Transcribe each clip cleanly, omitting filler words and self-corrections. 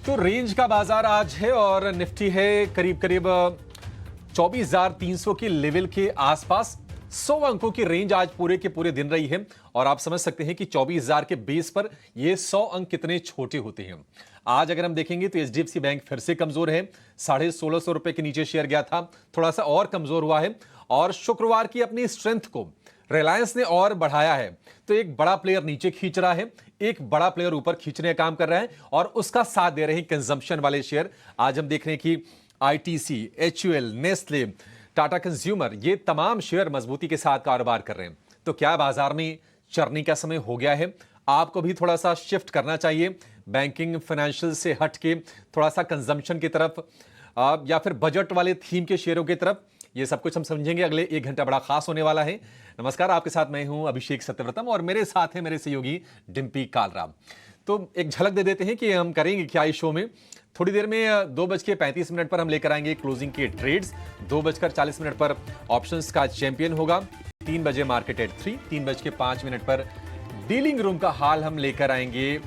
तो रेंज का बाजार आज है और निफ्टी है करीब करीब 24,300 के लेवल के आसपास। 100 अंकों की रेंज आज पूरे के पूरे दिन रही है और आप समझ सकते हैं कि 24,000 के बेस पर ये 100 अंक कितने छोटे होते हैं। आज अगर हम देखेंगे तो एचडीएफसी बैंक फिर से कमजोर है, 1650 रुपए के नीचे शेयर गया था, थोड़ा सा और कमजोर हुआ है। और शुक्रवार की अपनी स्ट्रेंथ को रिलायंस ने और बढ़ाया है, तो एक बड़ा प्लेयर नीचे खींच रहा है, एक बड़ा प्लेयर ऊपर खींचने का काम कर रहा है और उसका साथ दे रहे हैं कंजम्पशन वाले शेयर। आज हम देख रहे हैं कि ITC, HUL, Nestle, Tata consumer, ये तमाम शेयर मजबूती के साथ कारोबार कर रहे हैं। तो क्या बाजार में चरनी का समय हो गया है? आपको भी थोड़ा सा शिफ्ट करना चाहिए बैंकिंग फाइनेंशियल से हट के थोड़ा सा कंजम्पशन की तरफ या फिर बजट वाले थीम के शेयरों की तरफ। ये सब कुछ हम समझेंगे, अगले 1 घंटा बड़ा खास होने वाला है। नमस्कार, आपके साथ मैं हूं अभिषेक सत्यव्रतम और मेरे साथ है मेरे सहयोगी डिम्पी कालरा। तो एक झलक दे देते हैं कि हम करेंगे क्या इस शो में। थोड़ी देर में 2:35 पर हम लेकर आएंगे क्लोजिंग के ट्रेड्स। 2:40 पर ऑप्शंस का चैंपियन होगा। 3 बजे मार्केट एट 3, 3:05 पर डीलिंग रूम का हाल हम लेकर आएंगे।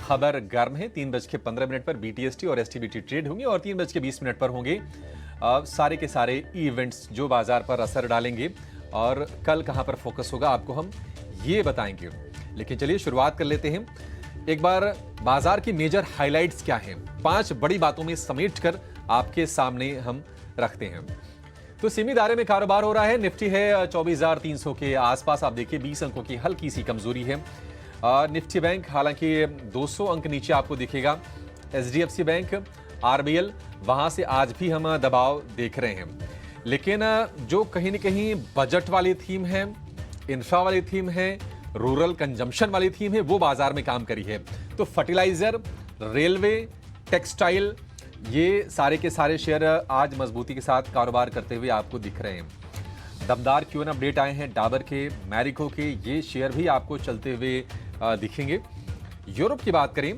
खबर गर्म है। 3:15 पर बीटीएसटी और एसटीबीटी ट्रेड होंगे और 3:20 पर होंगे सारे के सारे इवेंट्स जो बाजार पर असर डालेंगे और कल कहां पर फोकस होगा आपको हम ये बताएंगे। लेकिन चलिए शुरुआत कर लेते हैं। एक बार बाजार की मेजर हाइलाइट्स क्या हैं, 5 बड़ी बातों में समेटकर आपके सामने हम रखते हैं। तो सीमित दायरे में कारोबार हो रहा है। निफ्टी है 24,300 के आसपास। आप देखिए 20 अंकों की हल्की सी कमजोरी है। निफ्टी बैंक हालांकि 200 अंक नीचे आपको दिखेगा। एचडीएफसी बैंक, आरबीएल, वहां से आज भी हम दबाव देख रहे हैं। लेकिन जो कहीं न कहीं बजट वाली थीम है, इंफ्रा वाली थीम है, रूरल कंजम्पशन वाली थीम है, वो बाजार में काम करी है। तो फर्टिलाइजर, रेलवे, टेक्सटाइल, ये सारे के सारे शेयर आज मजबूती के साथ कारोबार करते हुए आपको दिख रहे हैं। दमदार क्यूएन अपडेट आए हैं डाबर के, मैरिको के, ये शेयर भी आपको चलते हुए दिखेंगे। यूरोप की बात करें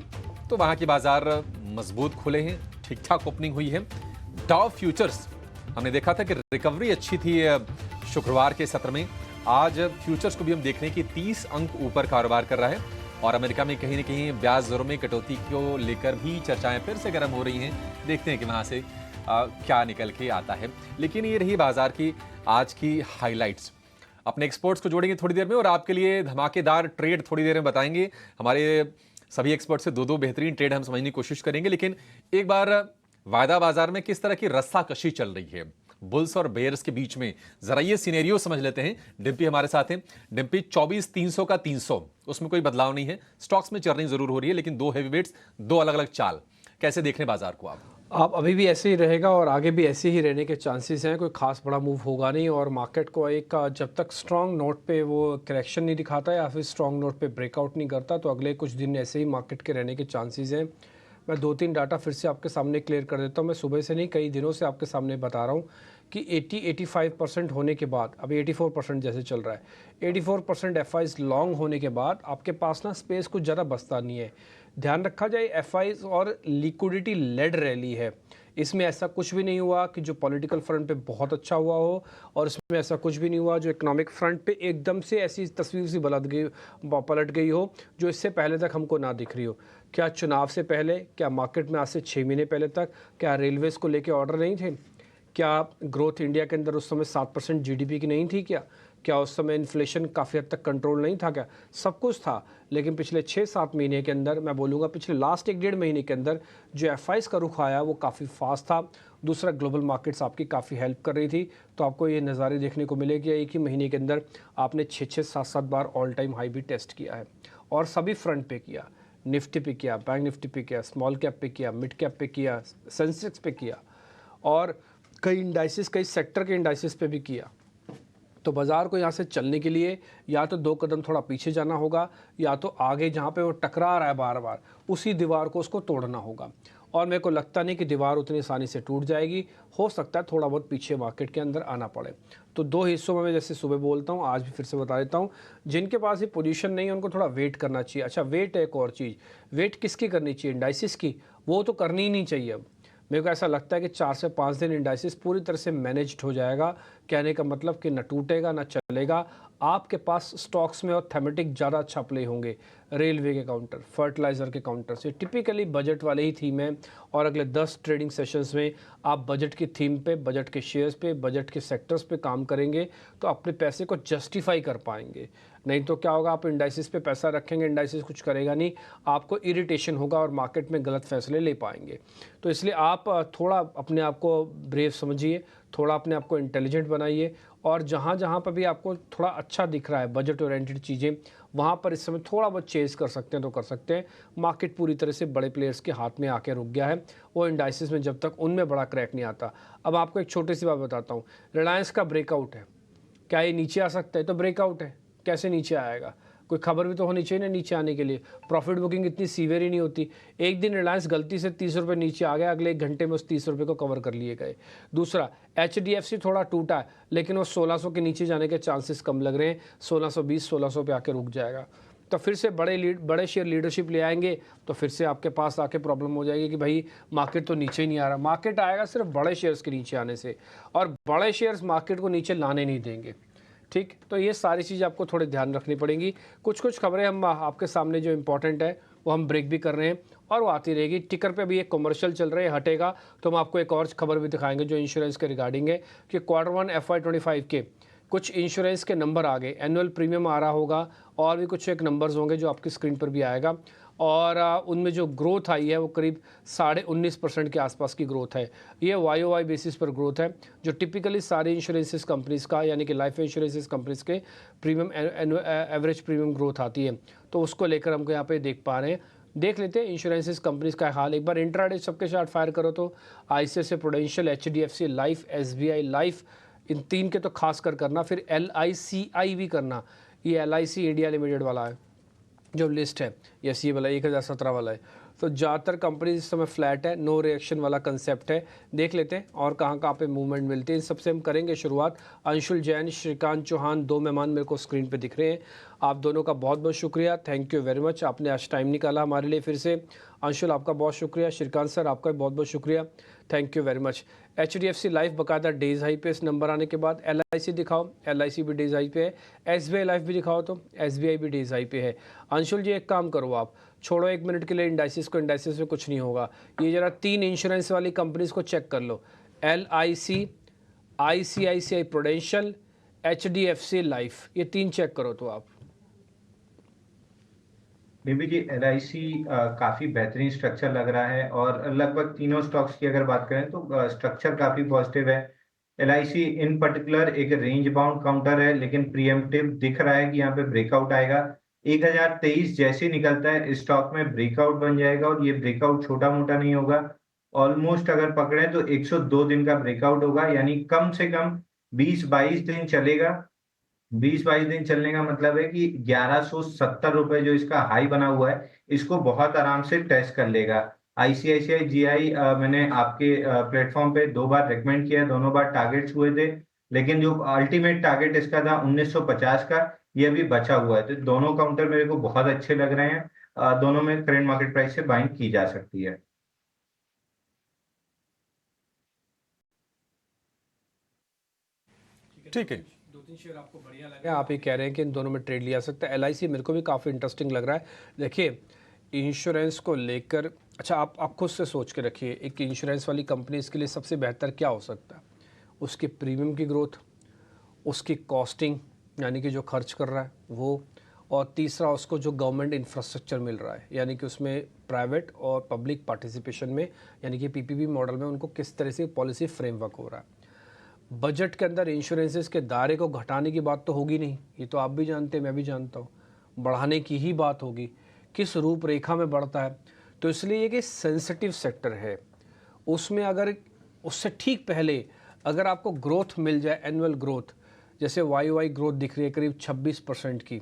तो वहां के बाजार मजबूत खुले हैं, ठीक ठाक ओपनिंग हुई है। डाउ फ्यूचर्स हमने देखा था कि रिकवरी अच्छी थी शुक्रवार के सत्र में। आज फ्यूचर्स को भी हम देख रहे हैं कि 30 अंक ऊपर कारोबार कर रहा है और अमेरिका में कहीं न कहीं ब्याज दरों में कटौती को लेकर भी चर्चाएं फिर से गर्म हो रही हैं। देखते हैं कि वहां से क्या निकल के आता है। लेकिन ये रही बाजार की आज की हाइलाइट्स। अपने एक्सपर्ट्स को जोड़ेंगे थोड़ी देर में और आपके लिए धमाकेदार ट्रेड थोड़ी देर में बताएंगे। हमारे सभी एक्सपर्ट से 2 बेहतरीन ट्रेड हम समझने की कोशिश करेंगे। लेकिन एक बार वायदा बाजार में किस तरह की रस्साकशी चल रही है बुल्स और बेयर्स के बीच में, जरा ये सिनेरियो समझ लेते हैं। डिम्पी हमारे साथ हैं। डिम्पी, 24,300 का 300, उसमें कोई बदलाव नहीं है। स्टॉक्स में चर्निंग जरूर हो रही है लेकिन 2 हैवीवेट्स, 2 अलग अलग चाल। कैसे देख रहे हैं बाजार को आप अभी भी ऐसे ही रहेगा और आगे भी ऐसे ही रहने के चांसेस हैं। कोई खास बड़ा मूव होगा नहीं और मार्केट को एक जब तक स्ट्रांग नोट पे वो करेक्शन नहीं दिखाता या फिर स्ट्रांग नोट पे ब्रेकआउट नहीं करता तो अगले कुछ दिन ऐसे ही मार्केट के रहने के चांसेस हैं। मैं 2-3 डाटा फिर से आपके सामने क्लियर कर देता हूँ। मैं सुबह से नहीं, कई दिनों से आपके सामने बता रहा हूँ कि 80-85% होने के बाद, अभी 84% जैसे चल रहा है, 84% एफआईज लॉन्ग होने के बाद आपके पास ना स्पेस कुछ ज़्यादा बचता नहीं है। ध्यान रखा जाए, एफआईज और लिक्विडिटी लेड रैली है। इसमें ऐसा कुछ भी नहीं हुआ कि जो पॉलिटिकल फ्रंट पे बहुत अच्छा हुआ हो और इसमें ऐसा कुछ भी नहीं हुआ जो इकोनॉमिक फ्रंट पे एकदम से ऐसी तस्वीर सी पलट गई हो जो इससे पहले तक हमको ना दिख रही हो। क्या चुनाव से पहले, क्या मार्केट में आज से 6 महीने पहले तक, क्या रेलवेज़ को लेके ऑर्डर नहीं थे? क्या ग्रोथ इंडिया के अंदर उस समय 7% जीडीपी की नहीं थी? क्या उस समय इन्फ्लेशन काफ़ी हद तक कंट्रोल नहीं था? क्या सब कुछ था। लेकिन पिछले 6-7 महीने के अंदर, मैं बोलूँगा पिछले लास्ट 1-1.5 महीने के अंदर जो एफआईज का रुख आया वो काफ़ी फास्ट था। दूसरा, ग्लोबल मार्केट्स आपकी काफ़ी हेल्प कर रही थी। तो आपको ये नज़ारे देखने को मिलेगी एक ही महीने के अंदर आपने 6-6, 7-7 बार ऑल टाइम हाई भी टेस्ट किया है और सभी फ्रंट पे किया। निफ्टी पे किया, बैंक निफ्टी पे किया, स्मॉल कैप पे किया, मिड कैप पे किया, सेंसेक्स पे किया और कई इंडाइसिस, कई सेक्टर के इंडाइसिस पे भी किया। तो बाज़ार को यहाँ से चलने के लिए या तो 2 कदम थोड़ा पीछे जाना होगा या तो आगे जहाँ पे वो टकरा रहा है बार बार उसी दीवार को उसको तोड़ना होगा। और मेरे को लगता नहीं कि दीवार उतनी आसानी से टूट जाएगी। हो सकता है थोड़ा बहुत पीछे मार्केट के अंदर आना पड़े। तो 2 हिस्सों में मैं जैसे सुबह बोलता हूँ, आज भी फिर से बता देता हूँ, जिनके पास ये पोजीशन नहीं है उनको थोड़ा वेट करना चाहिए। अच्छा, वेट है एक और चीज़। वेट किसकी करनी चाहिए? इंडाइसिस की। वो तो करनी ही नहीं चाहिए। अब मेरे को ऐसा लगता है कि 4 से 5 दिन इंडाइसिस पूरी तरह से मैनेज्ड हो जाएगा। कहने का मतलब कि न टूटेगा न चलेगा, आपके पास स्टॉक्स में और थेमेटिक ज़्यादा अच्छा प्ले होंगे। रेलवे के काउंटर, फर्टिलाइज़र के काउंटर से टिपिकली बजट वाले ही थीम है, और अगले 10 ट्रेडिंग सेशंस में आप बजट की थीम पे, बजट के शेयर्स पे, बजट के सेक्टर्स पे काम करेंगे तो अपने पैसे को जस्टिफाई कर पाएंगे। नहीं तो क्या होगा, आप इंडाइसिस पे पैसा रखेंगे, इंडाइसिस कुछ करेगा नहीं, आपको इरिटेशन होगा और मार्केट में गलत फैसले ले पाएंगे। तो इसलिए आप थोड़ा अपने आप को ब्रेव समझिए, थोड़ा अपने आप को इंटेलिजेंट बनाइए, और जहाँ जहाँ पर भी आपको थोड़ा अच्छा दिख रहा है बजट ओरिएंटेड चीज़ें, वहाँ पर इस समय थोड़ा बहुत चेज़ कर सकते हैं तो कर सकते हैं। मार्केट पूरी तरह से बड़े प्लेयर्स के हाथ में आके रुक गया है, वो इंडाइसिस में जब तक उनमें बड़ा क्रैक नहीं आता। अब आपको एक छोटी सी बात बताता हूँ, रिलायंस का ब्रेकआउट है, क्या ये नीचे आ सकता है? तो ब्रेकआउट है, कैसे नीचे आएगा? कोई खबर भी तो होनी चाहिए ना नीचे आने के लिए। प्रॉफिट बुकिंग इतनी सीवियर ही नहीं होती। एक दिन रिलायंस गलती से 30 रुपये नीचे आ गया, अगले 1 घंटे में उस 30 रुपये को कवर कर लिए गए। दूसरा, HDFC थोड़ा टूटा है, लेकिन वो 1600 के नीचे जाने के चांसेस कम लग रहे हैं, 1620 1600 पे आके रुक जाएगा। तो फिर से बड़े शेयर लीडरशिप ले आएंगे तो फिर से आपके पास आके प्रॉब्लम हो जाएगी कि भाई मार्केट तो नीचे ही नहीं आ रहा। मार्केट आएगा सिर्फ बड़े शेयर्स के नीचे आने से, और बड़े शेयर्स मार्केट को नीचे लाने नहीं देंगे। ठीक, तो ये सारी चीज़ आपको थोड़े ध्यान रखनी पड़ेंगी। कुछ कुछ खबरें हम आपके सामने जो इंपॉर्टेंट है वो हम ब्रेक भी कर रहे हैं और वो आती रहेगी। टिकर पे भी एक कमर्शियल चल रहे हैं, हटेगा तो हम आपको एक और खबर भी दिखाएंगे जो इंश्योरेंस के रिगार्डिंग है कि Q1 FY25 के कुछ इंश्योरेंस के नंबर आ गए, एनुअल प्रीमियम आ रहा होगा, और भी कुछ एक नंबर्स होंगे जो आपकी स्क्रीन पर भी आएगा, और उनमें जो ग्रोथ आई है वो करीब 19.5% के आसपास की ग्रोथ है। ये YOY बेसिस पर ग्रोथ है, जो टिपिकली सारे इंश्योरेंसेस कंपनीज़ का, यानी कि लाइफ इंश्योरेंसेस कंपनीज़ के प्रीमियम एवरेज प्रीमियम ग्रोथ आती है, तो उसको लेकर हमको यहाँ पे देख पा रहे हैं। देख लेते हैं इंश्योरेंसेस कंपनीज़ का हाल। एक बार इंट्राडे सबके साथ फायर करो तो ICICI Prudential, HDFC life, SBI life, इन 3 के तो खास कर करना। फिर LICI भी करना, ये LIC इंडिया लिमिटेड वाला है जो लिस्ट है, यस ये वाला 1017 वाला है। तो ज़्यादातर कंपनी इस समय फ्लैट है, नो रिएक्शन वाला कंसेप्ट है। देख लेते हैं और कहाँ कहाँ पे मूवमेंट मिलती है। इन सबसे हम करेंगे शुरुआत। अंशुल जैन, श्रीकांत चौहान, 2 मेहमान मेरे को स्क्रीन पे दिख रहे हैं। आप दोनों का बहुत बहुत शुक्रिया, थैंक यू वेरी मच, आपने आज टाइम निकाला हमारे लिए फिर से। अंशुल आपका बहुत शुक्रिया, श्रीकांत सर आपका भी बहुत बहुत शुक्रिया, thank you very much. HDFC life बकायदा डेज हाई पे इस नंबर आने के बाद। LIC दिखाओ, LIC भी डेज हाई पे है। SBI लाइफ भी दिखाओ तो SBI भी डेज हाई पे है। अंशुल जी एक काम करो, आप छोड़ो 1 मिनट के लिए इंडाइसिस को, इंडाइसिस में कुछ नहीं होगा। ये जरा 3 इंश्योरेंस वाली कंपनीज को चेक कर लो, LIC, ICICI Prudential, HDFC life, ये 3 चेक करो तो आप। बेबी जी LIC काफी बेहतरीन स्ट्रक्चर लग रहा है, और लगभग तीनों स्टॉक्स की अगर बात करें तो स्ट्रक्चर काफी पॉजिटिव है। LIC इन पर्टिकुलर एक रेंज बाउंड काउंटर है, लेकिन प्रीएम्प्टिव दिख रहा है कि यहाँ पे ब्रेकआउट आएगा। 1023 जैसे निकलता है स्टॉक में ब्रेकआउट बन जाएगा, और ये ब्रेकआउट छोटा मोटा नहीं होगा। ऑलमोस्ट अगर पकड़े तो 102 दिन का ब्रेकआउट होगा, यानी कम से कम 20-22 दिन चलेगा। 20-22 दिन चलने का मतलब है कि 1170 रुपए जो इसका हाई बना हुआ है, इसको बहुत आराम से टेस्ट कर लेगा। ICICI GI मैंने आपके प्लेटफॉर्म पे 2 बार रेकमेंड किया, दोनों बार टारगेट्स हुए थे, लेकिन जो अल्टीमेट टारगेट इसका था 1950 का, ये अभी बचा हुआ है। तो दोनों काउंटर मेरे को बहुत अच्छे लग रहे हैं, दोनों में करेंट मार्केट प्राइस से बाइंग की जा सकती है। ठीक है, 2-3 शेयर आपको बढ़िया लगे, आप ये कह रहे हैं कि इन दोनों में ट्रेड लिया सकता है। LIC मेरे को भी काफ़ी इंटरेस्टिंग लग रहा है। देखिए इंश्योरेंस को लेकर, अच्छा आप खुद से सोच के रखिए, एक इंश्योरेंस वाली कंपनी इसके लिए सबसे बेहतर क्या हो सकता है? उसके प्रीमियम की ग्रोथ, उसकी कॉस्टिंग यानी कि जो खर्च कर रहा है वो, और तीसरा उसको जो गवर्नमेंट इंफ्रास्ट्रक्चर मिल रहा है, यानी कि उसमें प्राइवेट और पब्लिक पार्टिसिपेशन में, यानी कि PPP मॉडल में उनको किस तरह से पॉलिसी फ्रेमवर्क हो रहा है। बजट के अंदर इंश्योरेंसेस के दायरे को घटाने की बात तो होगी नहीं, ये तो आप भी जानते हैं, मैं भी जानता हूँ, बढ़ाने की ही बात होगी। किस रूपरेखा में बढ़ता है, तो इसलिए ये कि सेंसिटिव सेक्टर है, उसमें अगर उससे ठीक पहले अगर आपको ग्रोथ मिल जाए, एनुअल ग्रोथ, जैसे YOY ग्रोथ दिख रही है करीब 26% की,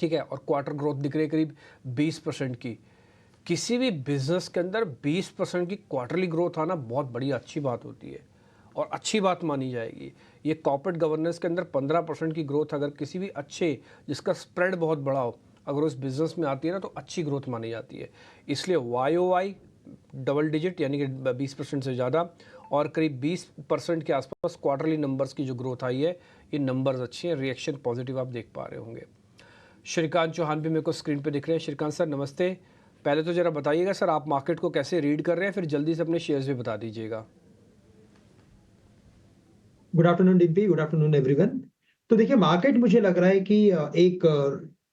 ठीक है, और क्वार्टर ग्रोथ दिख रही है करीब 20% की। किसी भी बिजनेस के अंदर 20% की क्वार्टरली ग्रोथ आना बहुत बड़ी अच्छी बात होती है और अच्छी बात मानी जाएगी। ये कॉर्पोरेट गवर्नेंस के अंदर 15% की ग्रोथ अगर किसी भी अच्छे, जिसका स्प्रेड बहुत बड़ा हो, अगर उस बिज़नेस में आती है ना, तो अच्छी ग्रोथ मानी जाती है। इसलिए YOY डबल डिजिट यानी कि 20% से ज़्यादा, और करीब 20% के आसपास क्वार्टरली नंबर्स की जो ग्रोथ आई है, ये नंबर्स अच्छे हैं, रिएक्शन पॉजिटिव आप देख पा रहे होंगे। श्रीकांत चौहान भी मेरे को स्क्रीन पे दिख रहे हैं। श्रीकांत सर नमस्ते। पहले तो ज़रा बताइएगा सर, आप मार्केट को कैसे रीड कर रहे हैं, फिर जल्दी से अपने शेयर्स भी बता दीजिएगा। Good afternoon Dimpy, good afternoon everyone. तो देखिए, मार्केट मुझे लग रहा है कि एक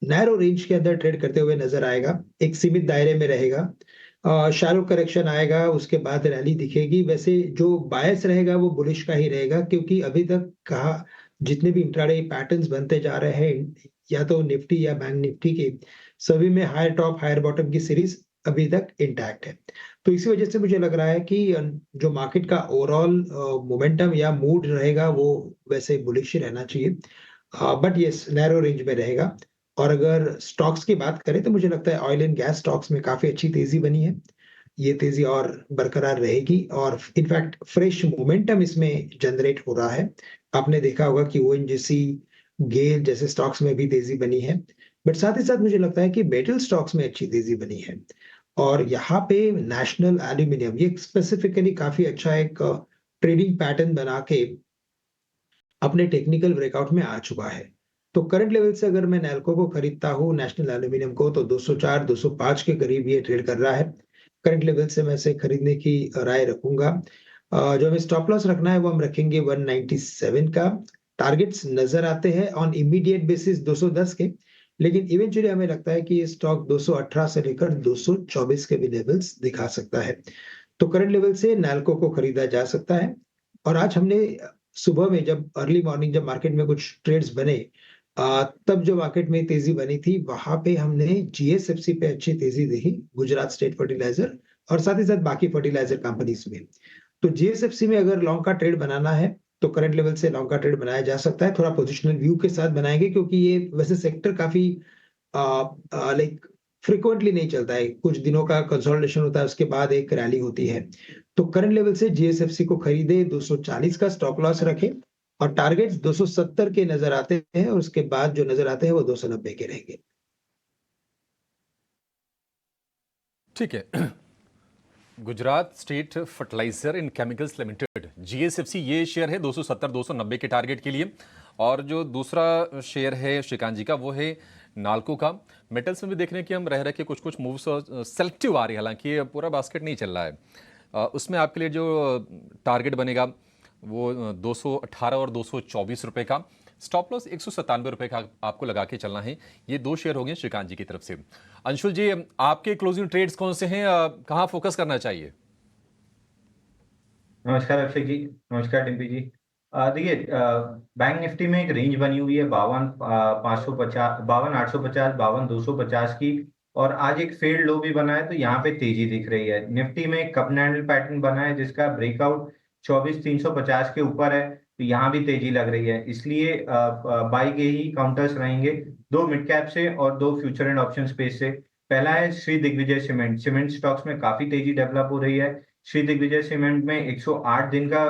नैरो रेंज के अंदर ट्रेड करते हुए नजर आएगा, एक सीमित दायरे में रहेगा। शैलो करेक्शन आएगा, उसके बाद रैली दिखेगी। वैसे जो बायस रहेगा वो बुलिश का ही रहेगा, क्योंकि अभी तक कहा जितने भी इंट्राडे पैटर्न्स बनते जा रहे हैं, या तो निफ्टी या बैंक निफ्टी के, सभी में हायर टॉप हायर बॉटम की सीरीज अभी तक इंटैक्ट है। तो इसी वजह से मुझे लग रहा है कि जो मार्केट का ओवरऑल मोमेंटम या मूड रहेगा वो वैसे बुलिश ही रहना चाहिए, बट यस नैरो रेंज में रहेगा। और अगर स्टॉक्स की बात करें तो मुझे लगता है ऑयल एंड गैस स्टॉक्स में काफी अच्छी तेजी बनी है। ये तेजी और बरकरार रहेगी, और इनफैक्ट फ्रेश मोमेंटम इसमें जनरेट हो रहा है। आपने देखा होगा कि ओएनजीसी, गेल जैसे स्टॉक्स में भी तेजी बनी है, बट साथ ही साथ मुझे लगता है कि मेटल स्टॉक्स में अच्छी तेजी बनी है। और यहाँ पे नेशनल एल्यूमिनियम ये स्पेसिफिकली काफी अच्छा एक ट्रेडिंग पैटर्न बना के अपने टेक्निकल ब्रेकआउट में आ चुका है। तो करंट लेवल से अगर मैं नैल्को को खरीदता हूँ, नेशनल एल्यूमिनियम को, तो 204 205 के करीब ये ट्रेड कर रहा है। करंट लेवल से मैं इसे खरीदने की राय रखूंगा। जो हमें स्टॉप लॉस रखना है वो हम रखेंगे 197 का। टारगेट्स नजर आते हैं ऑन इमीडिएट बेसिस 210 के, लेकिन इवेंचुअली हमें लगता है कि ये स्टॉक 218 से लेकर 224 के भी लेवल्स दिखा सकता है। तो करंट लेवल से नैल्को को खरीदा जा सकता है। और आज हमने सुबह में जब अर्ली मॉर्निंग जब मार्केट में कुछ ट्रेड्स बने, तब जो मार्केट में तेजी बनी थी वहां पे हमने जीएसएफसी पे अच्छी तेजी देखी, गुजरात स्टेट फर्टिलाइजर, और साथ ही साथ बाकी फर्टिलाइजर कंपनीज में। तो जीएसएफसी में अगर लॉन्ग का ट्रेड बनाना है तो करंट लेवल से लॉन्ग का ट्रेड बनाया जा सकता है। थोड़ा पोजिशनल व्यू के साथ बनाएंगे, क्योंकि ये वैसे सेक्टर काफी लाइक फ्रिक्वेंटली नहीं चलता है। कुछ दिनों का कंसोलिडेशन होता है, उसके बाद एक रैली होती है। तो करंट लेवल से जीएसएफसी को खरीदे, 240 का स्टॉप लॉस रखे, और टारगेट्स 270 के नजर आते हैं, और उसके बाद जो नजर आते हैं वो 290 के रहेंगे। ठीक है। Gujarat state fertiliser and chemicals limited GSFC, ये शेयर है 270 290 के टारगेट के लिए। और जो दूसरा शेयर है श्रीकांत जी का, वो है नाल्को का। मेटल्स में भी देखने की हम रह के कुछ कुछ मूव्स सेलेक्टिव आ रही है, हालांकि ये पूरा बास्केट नहीं चल रहा है। उसमें आपके लिए जो टारगेट बनेगा वो 218 और 224 रुपए का। स्टॉप लॉस 197 रुपए का आपको लगा के चलना है। ये दो शेयर हो गए श्रीकांत जी की तरफ से। अंशुल जी, आपके क्लोजिंग ट्रेड्स कौन से हैं, कहां फोकस करना चाहिए? नमस्कार अक्षय जी। नमस्कार डिम्पी जी। देखिए, बैंक निफ्टी में एक रेंज बनी हुई है 52 550, 52 850, 52 250 की। और आज एक फेल्ड लो भी बना है, तो यहाँ पे तेजी दिख रही है। निफ्टी में एक कप हैंडल पैटर्न बना है जिसका ब्रेकआउट 24 350 के ऊपर है, तो यहाँ भी तेजी लग रही है। इसलिए बाई के ही काउंटर्स रहेंगे, दो मिड कैप से और दो फ्यूचर एंड ऑप्शन स्पेस से। पहला है Shri Digvijay cement. Cement stocks में काफी तेजी डेवलप हो रही है। श्री दिग्विजय सीमेंट में 108 दिन का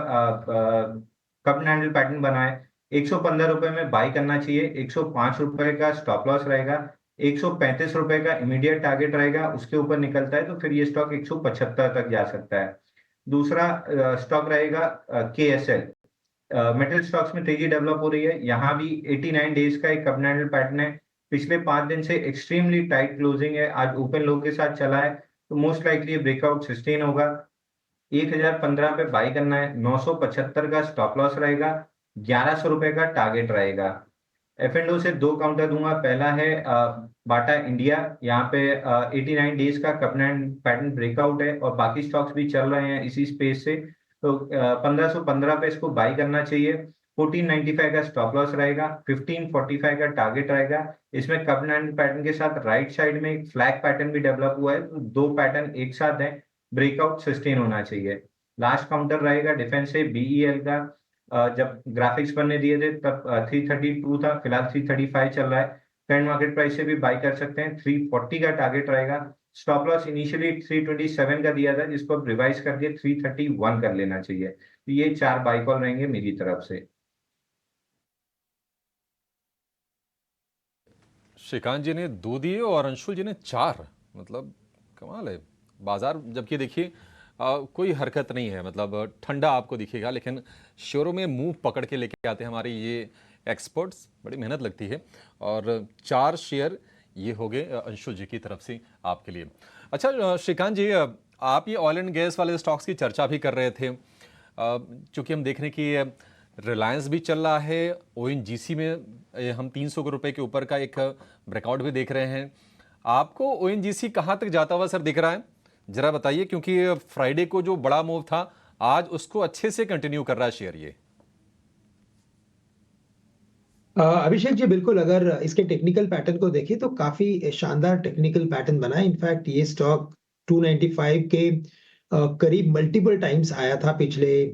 कप हैंडल पैटर्न बना है। 115 रुपए में बाई करना चाहिए। 105 रुपए का स्टॉप लॉस रहेगा। 135 रुपए का इमीडिएट टारगेट रहेगा। उसके ऊपर निकलता है तो फिर ये स्टॉक 175 तक जा सकता है। दूसरा स्टॉक रहेगा केएसएल। मेटल स्टॉक्स में तेजी डेवलप हो रही है। यहाँ भी 89 डेज का एक कप हैंडल पैटर्न है। पिछले 5 दिन से एक्सट्रीमली टाइट क्लोजिंग है, आज ओपन लो के साथ चला है, तो मोस्ट लाइकली ब्रेकआउट सस्टेन होगा। 1015 पे बाई करना है। 975 का स्टॉप लॉस रहेगा। 1100 रुपए का टारगेट रहेगा। एफ&ओ से दो काउंटर दूंगा। पहला है बाटा इंडिया। यहाँ पे 89 डेज का कप एंड पैटर्न ब्रेकआउट है और बाकी स्टॉक्स भी चल रहे हैं इसी स्पेस से, तो 1515 पे इसको बाई करना चाहिए। 1495 का स्टॉप लॉस रहेगा। 1545 का टारगेट रहेगा। इसमें कप एंड पैटर्न के साथ राइट साइड में एक फ्लैग पैटर्न भी डेवलप हुआ है, तो दो पैटर्न एक साथ है, ब्रेकआउट सस्टेन होना चाहिए। लास्ट काउंटर रहेगा डिफेंस से बीईएल का। जब ग्राफिक्स बनने दिए थे तब 332 था, फिलहाल 335 चल रहा है। करंट मार्केट प्राइस से भी बाई कर सकते हैं। 340 का टारगेट रहेगा। स्टॉप लॉस इनिशियली 327 का दिया था, जिसको अब रिवाइज करके 331 कर लेना चाहिए। तो ये 4 बाई कॉल रहेंगे मेरी तरफ से। श्रीकांत जी ने 2 दिए और अंशुल जी ने 4, मतलब कमाल है। बाजार जबकि देखिए कोई हरकत नहीं है, मतलब ठंडा आपको दिखेगा, लेकिन शेयरों में मुंह पकड़ के लेके आते हैं हमारे ये एक्सपर्ट्स, बड़ी मेहनत लगती है। और 4 शेयर ये हो गए अंशु जी की तरफ से आपके लिए। अच्छा श्रीकांत जी, आप ये ऑयल एंड गैस वाले स्टॉक्स की चर्चा भी कर रहे थे, चूंकि हम देख रहे हैं कि रिलायंस भी चल रहा है, ओएनजीसी में हम 300 रुपए के ऊपर का एक ब्रेकआउट भी देख रहे हैं। आपको ओएनजीसी कहाँ तक जाता हुआ सर दिख रहा है, जरा बताइए, क्योंकि फ्राइडे को जो बड़ा मूव था आज उसको अच्छे से कंटिन्यू कर रहा है शेयर ये। अभिषेक जी, बिल्कुल, अगर इसके टेक्निकल पैटर्न को देखें तो काफी शानदार टेक्निकल पैटर्न बना है। इनफैक्ट ये स्टॉक 295 के करीब मल्टीपल टाइम्स आया था पिछले